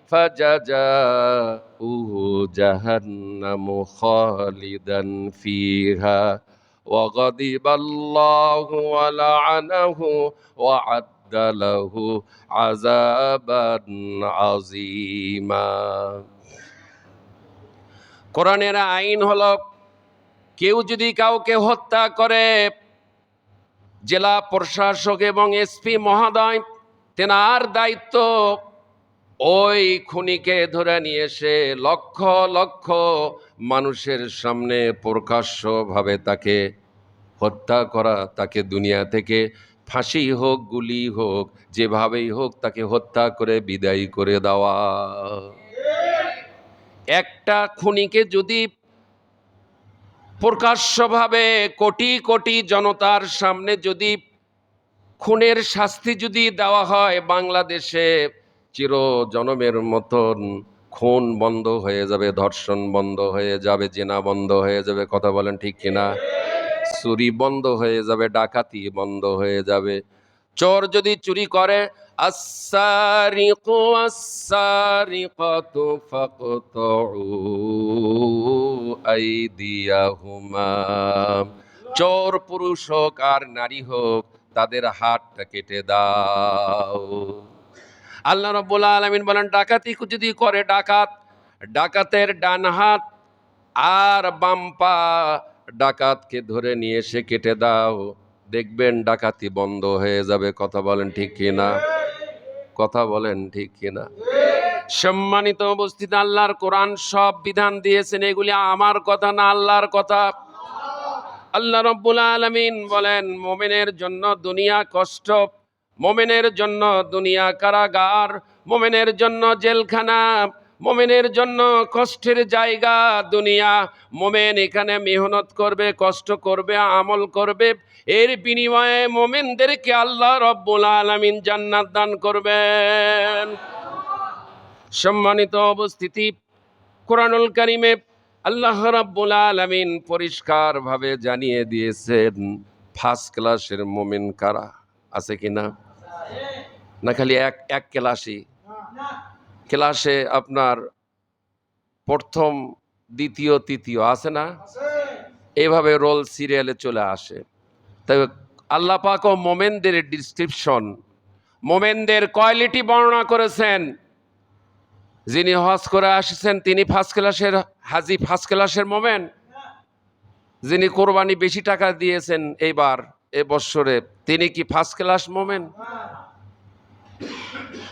فجزاؤه جهنم خالدا فيها وغضب الله ولعنه وعد له عذابا عظيما। কোরআনের আইন হলো, কেউ যদি কাউকে হত্যা করে, জেলা প্রশাসক এবং এসপি মহোদয় তেনার দায়িত্ব ওই খুনিকে ধরে নিয়ে এসে লক্ষ লক্ষ মানুষের সামনে প্রকাশ্যভাবে তাকে হত্যা করা, তাকে দুনিয়া থেকে ফাঁসি হোক গুলি হোক যেভাবেই হোক তাকে হত্যা করে বিদায় করে দেওয়া। একটা খুনিকে যদি প্রকাশ্যভাবে কোটি কোটি জনতার সামনে যদি খুনের শাস্তি যদি দেওয়া হয়, বাংলাদেশে চিরজনমের মতন খুন বন্ধ হয়ে যাবে, ধর্ষণ বন্ধ হয়ে যাবে, জেনা বন্ধ হয়ে যাবে, কথা বলেন ঠিক কিনা? চুরি বন্ধ হয়ে যাবে, ডাকাতি বন্ধ হয়ে যাবে। চোর যদি চুরি করে, আস-সারিকু আস-সারিকাতু ফাকতাউ আইদিয়াহুমা, চোর পুরুষ হোক আর নারী হোক তাদের হাতটা কেটে দাও। আল্লাহ রাব্বুল আলামিন বলেন, ডাকাতি যদি করে ডাকাত, ডাকাতের ডান হাত আর বাম পা ডাকাতকে ধরে নিয়ে এসে কেটে দাও, দেখবেন ডাকাতি বন্ধ হয়ে যাবে। কথা বলেন ঠিক কিনা? কথা বলেন ঠিক কিনা? সম্মানিত উপস্থিত, আল্লাহর কোরআন সব বিধান দিয়েছেন, এগুলি আমার কথা না, আল্লাহর কথা। আল্লাহ রাব্বুল আলামিন বলেন, মুমিনের জন্য দুনিয়া কষ্ট, মুমিনের জন্য দুনিয়া কারাগার, মুমিনের জন্য জেলখানা, মুমিনের জন্য কষ্টের জায়গা দুনিয়া। মুমিন এখানে মেহনত করবে, কষ্ট করবে, আমল করবে, এর বিনিময়ে মুমিনদেরকে আল্লাহ রাব্বুল আলামিন জান্নাত দান করবেন। সম্মানিত উপস্থিতি, কোরআনুল কারীমে আল্লাহ রাব্বুল আলামিন পরিষ্কারভাবে জানিয়ে দিয়েছেন ফার্স্ট ক্লাসের মুমিন কারা, আছে কিনা? না খালি এক ক্লাসই, ক্লাসে আপনার প্রথম দ্বিতীয় তৃতীয় আছে না, এইভাবে রোল সিরিয়ালে চলে আসে। তাই আল্লাহ পাক ও মোমেনদের ডিসক্রিপশন, মোমেনদের কোয়ালিটি বর্ণনা করেছেন। যিনি হজ করে আসছেন তিনি ফার্স্ট ক্লাসের হাজি, ফার্স্ট ক্লাসের মোমেন। যিনি কোরবানি বেশি টাকা দিয়েছেন এইবার এ বৎসরে, তিনি কি ফার্স্ট ক্লাস মোমেন?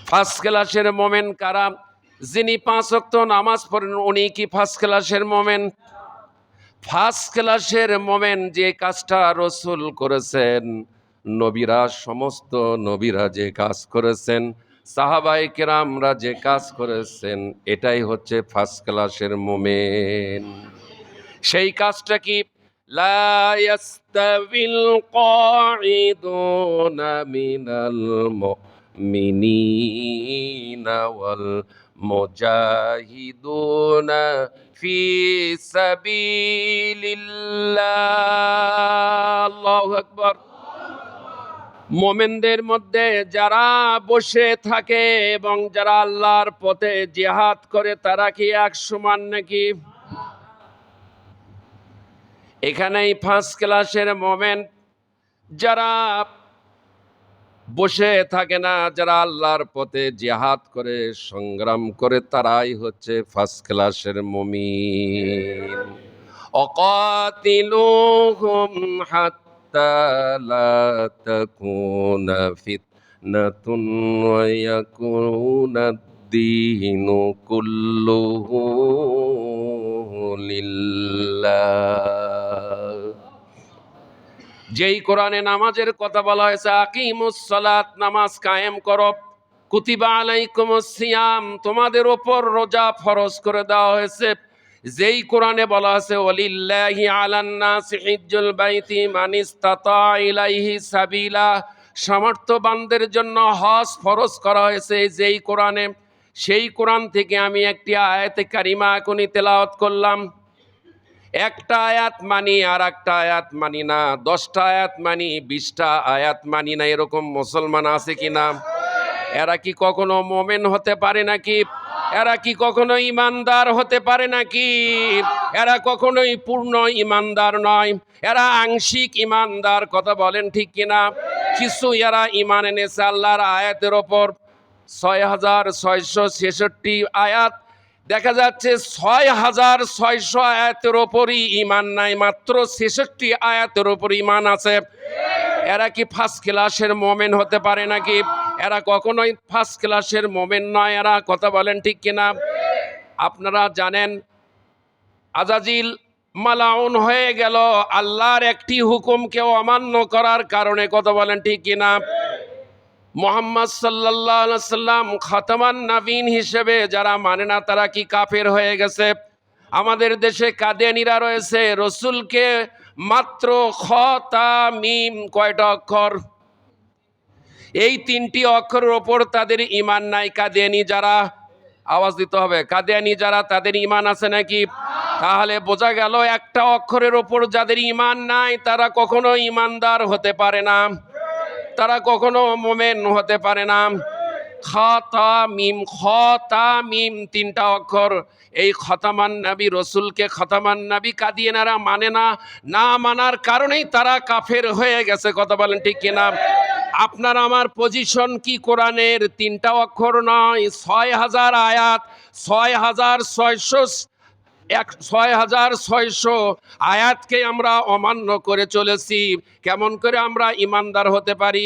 ফার্স্ট ক্লাসের মোমেন কারা? যিনি 5 ওয়াক্ত নামাজ পড়েন উনি কি ফার্স্ট ক্লাসের মোমেন? ফার্স্ট ক্লাসের মোমেন যে কাজটা রসুল করেছেন, নবীরা, সমস্ত নবীরা যে কাজ করেছেন, সাহাবায়ে কেরামরা যে কাজ করেছেন, এটাই হচ্ছে ফার্স্ট ক্লাসের মোমেন। সেই কাজটা কি? লা ইয়াস্তাবিল কাঈদুনা মিনাল মুমিনিনা ওয়াল মুজাহিদুনা ফি সাবিলিল্লাহ। আল্লাহু আকবার। মুমিনদের মধ্যে যারা বসে থাকে এবং যারা আল্লাহর পথে জিহাদ করে, তারা কি এক সমান নাকি? এখানেই ফার্স্ট ক্লাসের মোমেন। যারা বসে থাকে না, যারা আল্লাহর পথে জিহাদ করে, সংগ্রাম করে, তারাই হচ্ছে ফার্স্ট ক্লাসের মুমিন। অকাতিলুহুম হাত্তা লা তাকুনা ফিতনাতুন ওয়া ইয়াকুনাদ-দীনু কুল্লুহু লিল্লাহ। যেই কোরআনে নামাজের কথা বলা হয়েছে, আকিমুস সালাত, নামাজ কায়েম করো, কুতিবা আলাইকুমুস সিয়াম, তোমাদের ওপর রোজা ফরজ করে দেওয়া হয়েছে। যেই কোরআনে বলা আছে ওয়ালিল্লাহি আলান নাসি হিজ্জুল বাইতি মান ইসতাতা ইলাইহি সাবিলা, সামর্থ্যবানদের জন্য হজ ফরজ করা হয়েছে। যেই কোরআনে, সেই কোরআন থেকে আমি একটি আয়াতে কারিমা এখনই তেলাওয়াত করলাম। একটা আয়াত মানি আর একটা আয়াত মানি না, 10টা আয়াত মানি 20টা আয়াত মানি না, এরকম মুসলমান আছে কিনা? এরা কি কখনো মোমেন হতে পারে নাকি? এরা কি কখনো ইমানদার হতে পারে নাকি? এরা কখনোই পূর্ণ ইমানদার নয়, এরা আংশিক ইমানদার। কথা বলেন ঠিক কিনা? কিছু এরা ইমান এনেছে আল্লাহর আয়াতের ওপর। 6666 আয়াত, দেখা যাচ্ছে 6600 আয়াতের ওপরই ইমান নাই, মাত্র 66 আয়াতের ওপর ইমান আছে। এরা কি ফার্স্ট ক্লাসের মোমেন হতে পারে নাকি? এরা কখনোই ফার্স্ট ক্লাসের মোমেন নয় এরা। কথা বলেন ঠিক কিনা? আপনারা জানেন আজাজিল মালাউন হয়ে গেল আল্লাহর একটি হুকুমকে অমান্য করার কারণে। কথা বলেন ঠিক কিনা? মুহাম্মদ সাল্লাল্লাহু আলাইহি সাল্লাম খাতামান নবীন হিসেবে যারা মানে না তারা কি কাফের হয়ে গেছে? আমাদের দেশে কাদিয়ানীরা রয়েছে, রসুলকে মাত্র খ তা মিম কয়টা অক্ষর? এই 3টি অক্ষরের ওপর তাদের ইমান নাই। কাদিয়ানী যারা, আওয়াজ দিতে হবে, কাদিয়ানী যারা তাদের ইমান আছে নাকি? তাহলে বোঝা গেল একটা অক্ষরের ওপর যাদের ইমান নাই তারা কখনো ইমানদার হতে পারে না, তারা কখনো মোমেন হতে পারে না। খাতামিম, খতামিম 3টা অক্ষর। এই খতামান নবী, রসুলকে খতামান নবী কাদিয়ানারা মানে না, না মানার কারণেই তারা কাফের হয়ে গেছে। কথা বলেন ঠিক কিনা? আপনার আমার পজিশন কি কোরআনের? 3টা অক্ষর নয়, 6000 আয়াত, 6600 আয়াতকে আমরা অমান্য করে চলেছি। কেমন করে আমরা ইমানদার হতে পারি?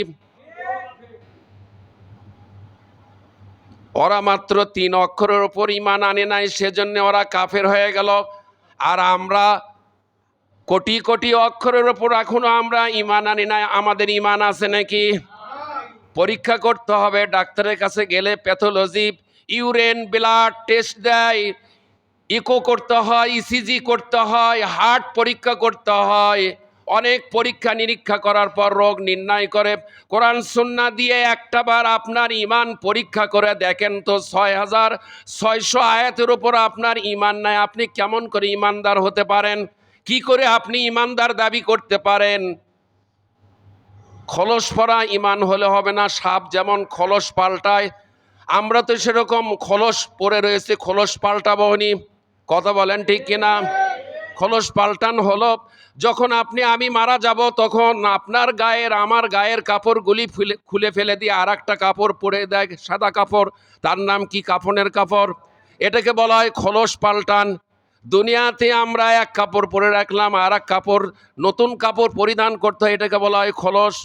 ওরা মাত্র 3 অক্ষরের ওপর ইমান আনে নাই, সেজন্য ওরা কাফের হয়ে গেল। আর আমরা কোটি কোটি অক্ষরের ওপর এখনো আমরা ইমান আনি নাই। আমাদের ইমান আছে নাকি? পরীক্ষা করতে হবে। ডাক্তারের কাছে গেলে প্যাথোলজি, ইউরিন ব্লাড টেস্ট দেয়, ইকো করতে হয়, ইসিজি করতে হয়, হার্ট পরীক্ষা করতে হয়। অনেক পরীক্ষা নিরীক্ষা করার পর রোগ নির্ণয় করে। কোরআন সুন্নাহ দিয়ে একটাবার আপনার ইমান পরীক্ষা করে দেখেন তো, 6600 আয়াতের উপর আপনার ইমান নাই। আপনি কেমন করে ইমানদার হতে পারেন? কি করে আপনি ইমানদার দাবি করতে পারেন? খলস পরা ইমান হলে হবে না। সাপ যেমন খলস পাল্টায়, আমরা তো সেরকম খলস পরে রয়েছে, খলস পাল্টাবো নি। কথা বলেন ঠিক কিনা? খলস পাল্টান হলো যখন আমি মারা যাব, তখন আপনার গায়ের আমার গায়ের কাপড়গুলি খুলে ফেলে দিয়ে আর একটা কাপড় পরে দেয়, সাদা কাপড়। তার নাম কি? কাফনের কাপড়। এটাকে বলা হয় খলস পাল্টান। দুনিয়াতে আমরা এক কাপড় পরে রাখলাম, আর এক কাপড়, নতুন কাপড় পরিধান করতে হয়, এটাকে বলা হয় খলস।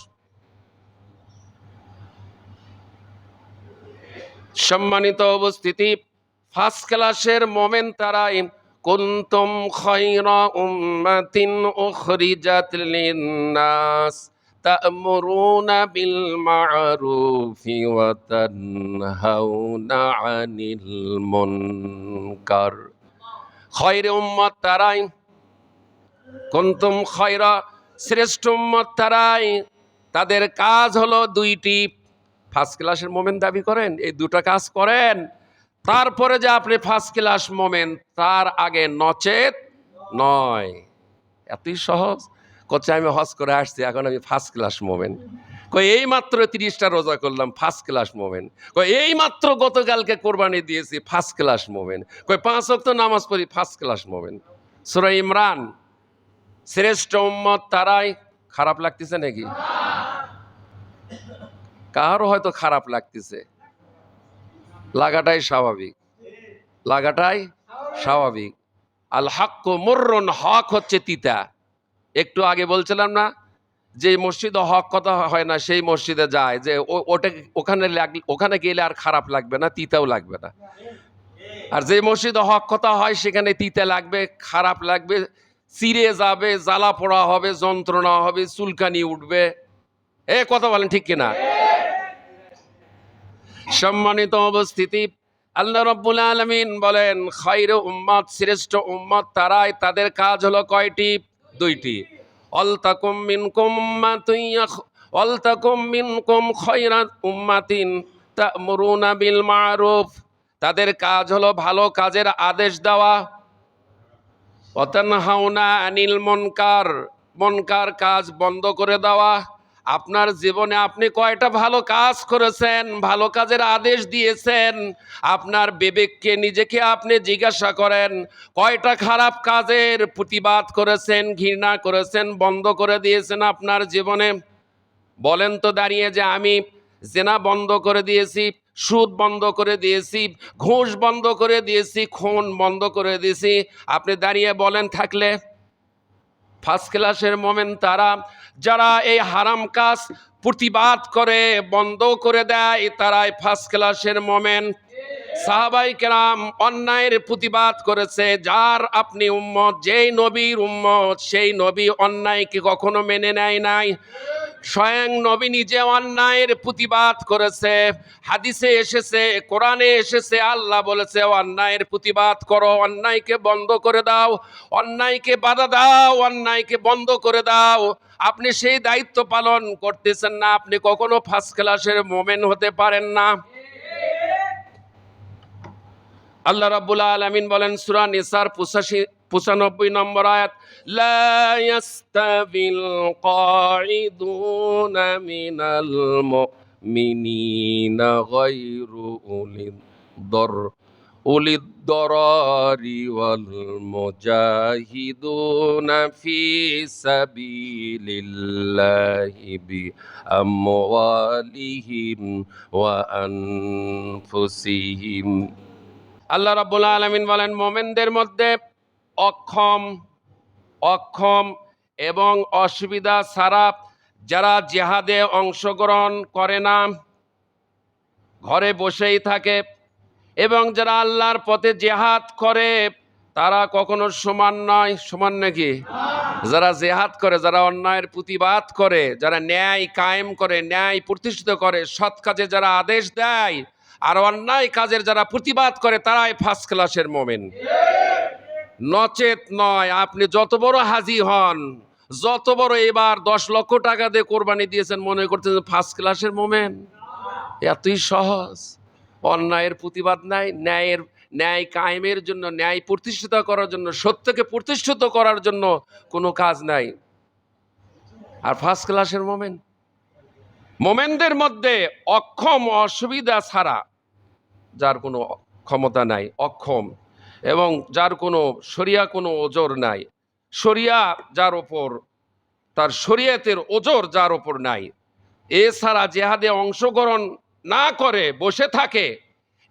সম্মানিত উপস্থিতি, ফার্স্ট ক্লাসের মোমেন তারাই। কুনতুম খায়রা উম্মাতিন উখরিজাত লিন-নাস তা'মুরুনা বিল মা'রুফি ওয়া তানহাউনা আনিল মুনকার। খয়রে উম্মত তারাই, কুনতুম খায়রা, শ্রেষ্ঠ উম্মত তারাই। তাদের কাজ হলো 2টি। ফার্স্ট ক্লাসের মোমেন দাবি করেন, এই 2টা কাজ করেন, তারপরে যে আপনি ফার্স্ট ক্লাস মোমেন, তার আগে নচেত নয়। এতই সহজ। করছে আমি হজ করে আসছি, এখন আমি ফার্স্ট ক্লাস মোমেন। কই এই মাত্র 30টা রোজা করলাম, ফার্স্ট ক্লাস মোমেন। কই এই মাত্র গতকালকে কোরবানি দিয়েছি, ফার্স্ট ক্লাস মোমেন। কই 5 ওয়াক্ত নামাজ পড়ি, ফার্স্ট ক্লাস মোমেন। সূরা ইমরান। শ্রেষ্ঠ উম্মত তারাই। খারাপ লাগতেছে নাকি? কারো হয়তো খারাপ লাগতেছে, লাগাটাই স্বাভাবিক, লাগাটাই স্বাভাবিক। আল হাক্কু মুররুন, হক হচ্ছে তিতা। একটু আগে বলছিলাম না, যে মসজিদে হক কথা হয় না সেই মসজিদে যায়, যে ওখানে গেলে আর খারাপ লাগবে না, তিতাও লাগবে না। আর যে মসজিদে হক কথা হয় সেখানে তিতা লাগবে, খারাপ লাগবে, চিরে যাবে, জ্বালা পোড়া হবে, যন্ত্রণা হবে, চুলকানি উঠবে। কথা বলেন ঠিক কিনা? সম্মানিত উপস্থিতি, আল্লাহ রাব্বুল আলামিন বলেন খায়রু উম্মত, শ্রেষ্ঠ উম্মত তারাই। তাদের কাজ হলো কয়টি? 2টি। অলতাকুম মিনকুম খায়রাত উম্মাতিন তা'মুরুনা বিল মা'রুফ। তাদের কাজ হলো ভালো কাজের আদেশ দেওয়া, ওয়াতানহাউনা আনিল মুনকার, মুনকার কাজ বন্ধ করে দেওয়া। আপনার জীবনে আপনি কয়টা ভালো কাজ করেছেন, ভালো কাজের আদেশ দিয়েছেন? আপনার বিবেককে নিজেকে আপনি জিজ্ঞাসা করেন, কয়টা খারাপ কাজের প্রতিবাদ করেছেন, ঘৃণা করেছেন, বন্ধ করে দিয়েছেন আপনার জীবনে? বলেন তো দাঁড়িয়ে যে আমি জেনা বন্ধ করে দিয়েছি, সুদ বন্ধ করে দিয়েছি, ঘুষ বন্ধ করে দিয়েছি, খুন বন্ধ করে দিয়েছি। আপনি দাঁড়িয়ে বলেন থাকলে। ফার্স্ট ক্লাসের মোমেন তারা, যারা এই হারাম কাজ প্রতিবাদ করে বন্ধ করে দেয়, তারাই ফার্স্ট ক্লাসের মোমেন। সাহাবাই কেরাম অন্যায়ের প্রতিবাদ করেছে। যার আপনি উম্মত, যেই নবীর উম্মত, সেই নবী অন্যায়কে কখনো মেনে নেয় নাই। স্বয়ং নবী নিজে অন্যায়ের প্রতিবাদ করেছে। হাদিসে এসেছে, কোরআনে এসেছে, আল্লাহ বলেছে অন্যায়ের প্রতিবাদ করো, অন্যায়কে বন্ধ করে দাও, অন্যায়কে বাধা দাও, অন্যায়কে বন্ধ করে দাও। আপনি সেই দায়িত্ব পালন করতেছেন না, আপনি কখনো ফার্স্ট ক্লাসের মোমেন হতে পারেন না। আল্লাহ রাব্বুল আলামিন বলেন সূরা নিসার 95 নম্বর আয়াত, লা ইয়াস্তাবিল কাঈদুনা মিনাল মুমিনিনা গায়রু উলিদ দরারি ওয়াল মুজাহিদুনা ফি সাবিলিল্লাহি বিআমওয়ালিহিম ওয়া আনফুসিহিম। আল্লাহ রাব্বুল আলামিন বলেন মোমেনদের মধ্যে অক্ষম অক্ষম এবং অসুবিধা ছাড়া যারা জিহাদে অংশগ্রহণ করে না, ঘরে বসেই থাকে, এবং যারা আল্লাহর পথে জিহাদ করে, তারা কখনো সমান নয়। সমান নাকি? যারা জিহাদ করে, যারা অন্যায়ের প্রতিবাদ করে, যারা ন্যায় কায়েম করে, ন্যায় প্রতিষ্ঠিত করে, সৎ কাজে যারা আদেশ দেয় আর অন্যায় কাজের যারা প্রতিবাদ করে, তারাই ফার্স্ট ক্লাসের মোমেন। নচেত নয়। আপনি যত বড় হাজি হন, যত বড় এবার 10 লক্ষ টাকা দিয়ে কোরবানি দিয়েছেন, মনে করতেন ফার্স্ট ক্লাসের মোমেন? এতই সহজ। অন্যায়ের প্রতিবাদ নাই, ন্যায় কায়েমের জন্য, ন্যায় প্রতিষ্ঠিত করার জন্য, সত্যকে প্রতিষ্ঠিত করার জন্য কোনো কাজ নাই। আর ফার্স্ট ক্লাসের মোমেন, মোমেনদের মধ্যে অক্ষম অসুবিধা ছাড়া যার কোনো ক্ষমতা নাই, অক্ষম, এবং যার কোনো শরিয়া কোনো ওজর নাই, শরিয়া যার ওপর, তার শরিয়াতের ওজর যার ওপর নাই, এছাড়া জেহাদে অংশগ্রহণ না করে বসে থাকে,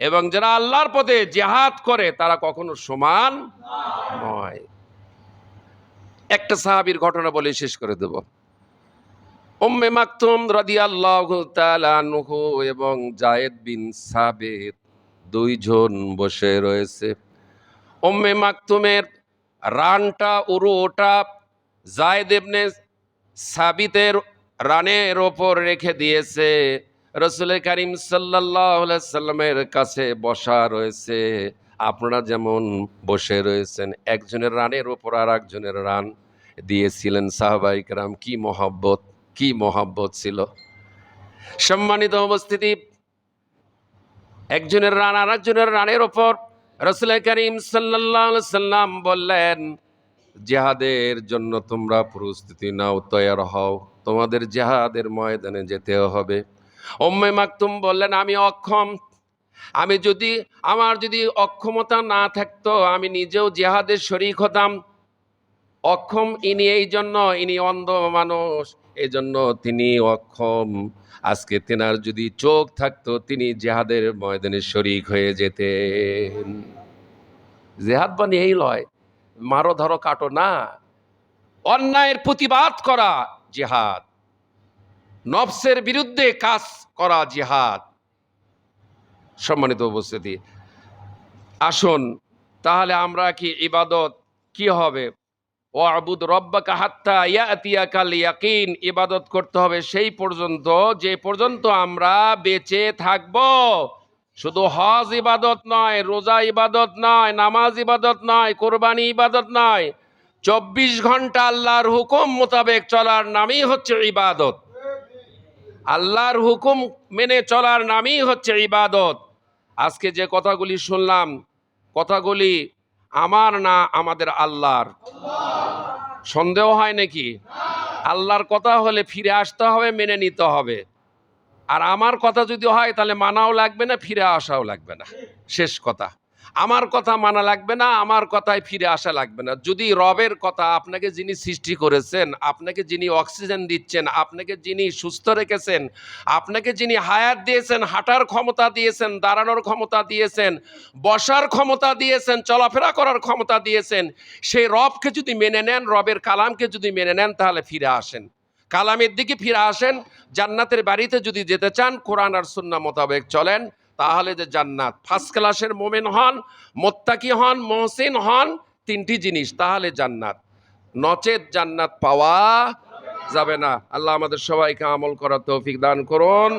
এবং যারা আল্লাহর পথে জেহাদ করে, তারা কখনো সমান নয়। একটা সাহাবীর ঘটনা বলে শেষ করে দেব। উম্মে মাকতুম রাদিয়াল্লাহু তাআলা আনহু এবং যায়েদ বিন সাবিত দুইজন বসে রয়েছে। উম্মে মাকতুমের রানটা, উরুটা যায়েদ ইবনে সাবিতের রানের ওপর রেখে দিয়েছে। রাসূল করিম সাল্লাল্লাহু আলাইহি সাল্লামের কাছে বসা রয়েছে। আপনারা যেমন বসে রয়েছেন, একজনের রানের ওপর আর একজনের রান দিয়েছিলেন সাহাবায়ে কেরাম। কি মহব্বত, কি মহব্বত ছিল! সম্মানিত উপস্থিতি, একজনের রান আর একজনের রানের ওপর রাসূল করিম সাল্লাল্লাহু আলাইহি সাল্লাম বললেন, জিহাদের জন্য তোমরা প্রস্তুতি নাও, তৈয়ার হও, তোমাদের জিহাদের ময়দানে যেতে হবে। উম্মে মাকতুম বললেন, আমি অক্ষম, আমার যদি অক্ষমতা না থাকতো, আমি নিজেও জিহাদের শরীক হতাম। অক্ষম ইনি, এই জন্য ইনি অন্ধ মানুষ, এই জন্য তিনি অক্ষম। আজকে তেনার যদি চোখ থাকতো, তিনি জিহাদের ময়দানে শরীক হয়ে যেতেন। জিহাদ মানে এই লয় মারো ধরো কাটো না, অন্যায়ের প্রতিবাদ করা জিহাদ, নফসের বিরুদ্ধে কাজ করা জিহাদ। সম্মানিত উপস্থিতি, আসুন তাহলে আমরা কি ইবাদত কি হবে? ওয়াবুদ রব্বাকা হাত্তা ইয়াতিয়াকাল ইয়াকিন। ইবাদত করতে হবে সেই পর্যন্ত, যে পর্যন্ত আমরা বেঁচে থাকব। শুধু হজ ইবাদত নয়, রোজা ইবাদত নয়, নামাজ ইবাদত নয়, কোরবানি ইবাদত নয়, 24 ঘন্টা আল্লাহর হুকুম মোতাবেক চলার নামই হচ্ছে ইবাদত। আল্লাহর হুকুম মেনে চলার নামই হচ্ছে ইবাদত। আজকে যে কথাগুলি শুনলাম, কথাগুলি আমার না আমাদের আল্লাহর? সন্দেহ হয় নাকি? আল্লাহর কথা হলে ফিরে আসতে হবে, মেনে নিতে হবে। আর আমার কথা যদি হয় তাহলে মানাও লাগবে না, ফিরে আসাও লাগবে না। শেষ কথা। আমার কথা মানা লাগবে না, আমার কথায় ফিরে আসা লাগবে না। যদি রবের কথা, আপনাকে যিনি সৃষ্টি করেছেন, আপনাকে যিনি অক্সিজেন দিচ্ছেন, আপনাকে যিনি সুস্থ রেখেছেন, আপনাকে যিনি হায়াত দিয়েছেন, হাঁটার ক্ষমতা দিয়েছেন, দাঁড়ানোর ক্ষমতা দিয়েছেন, বসার ক্ষমতা দিয়েছেন, চলাফেরা করার ক্ষমতা দিয়েছেন, সেই রবকে যদি মেনে নেন, রবের কালামকে যদি মেনে নেন, তাহলে ফিরে আসেন, কালামের দিকে ফিরে আসেন। জান্নাতের বাড়িতে যদি যেতে চান, কোরআন আর সুন্নাহ মোতাবেক চলেন, তাহলে যে জান্নাত, ফার্স্ট ক্লাসের মোমেন হন, মোত্তাকি হন, মহসিন হন, তিনটি জিনিস, তাহলে জান্নাত। নচেত জান্নাত পাওয়া যাবে না। আল্লাহ আমাদের সবাইকে আমল করার তৌফিক দান করুন।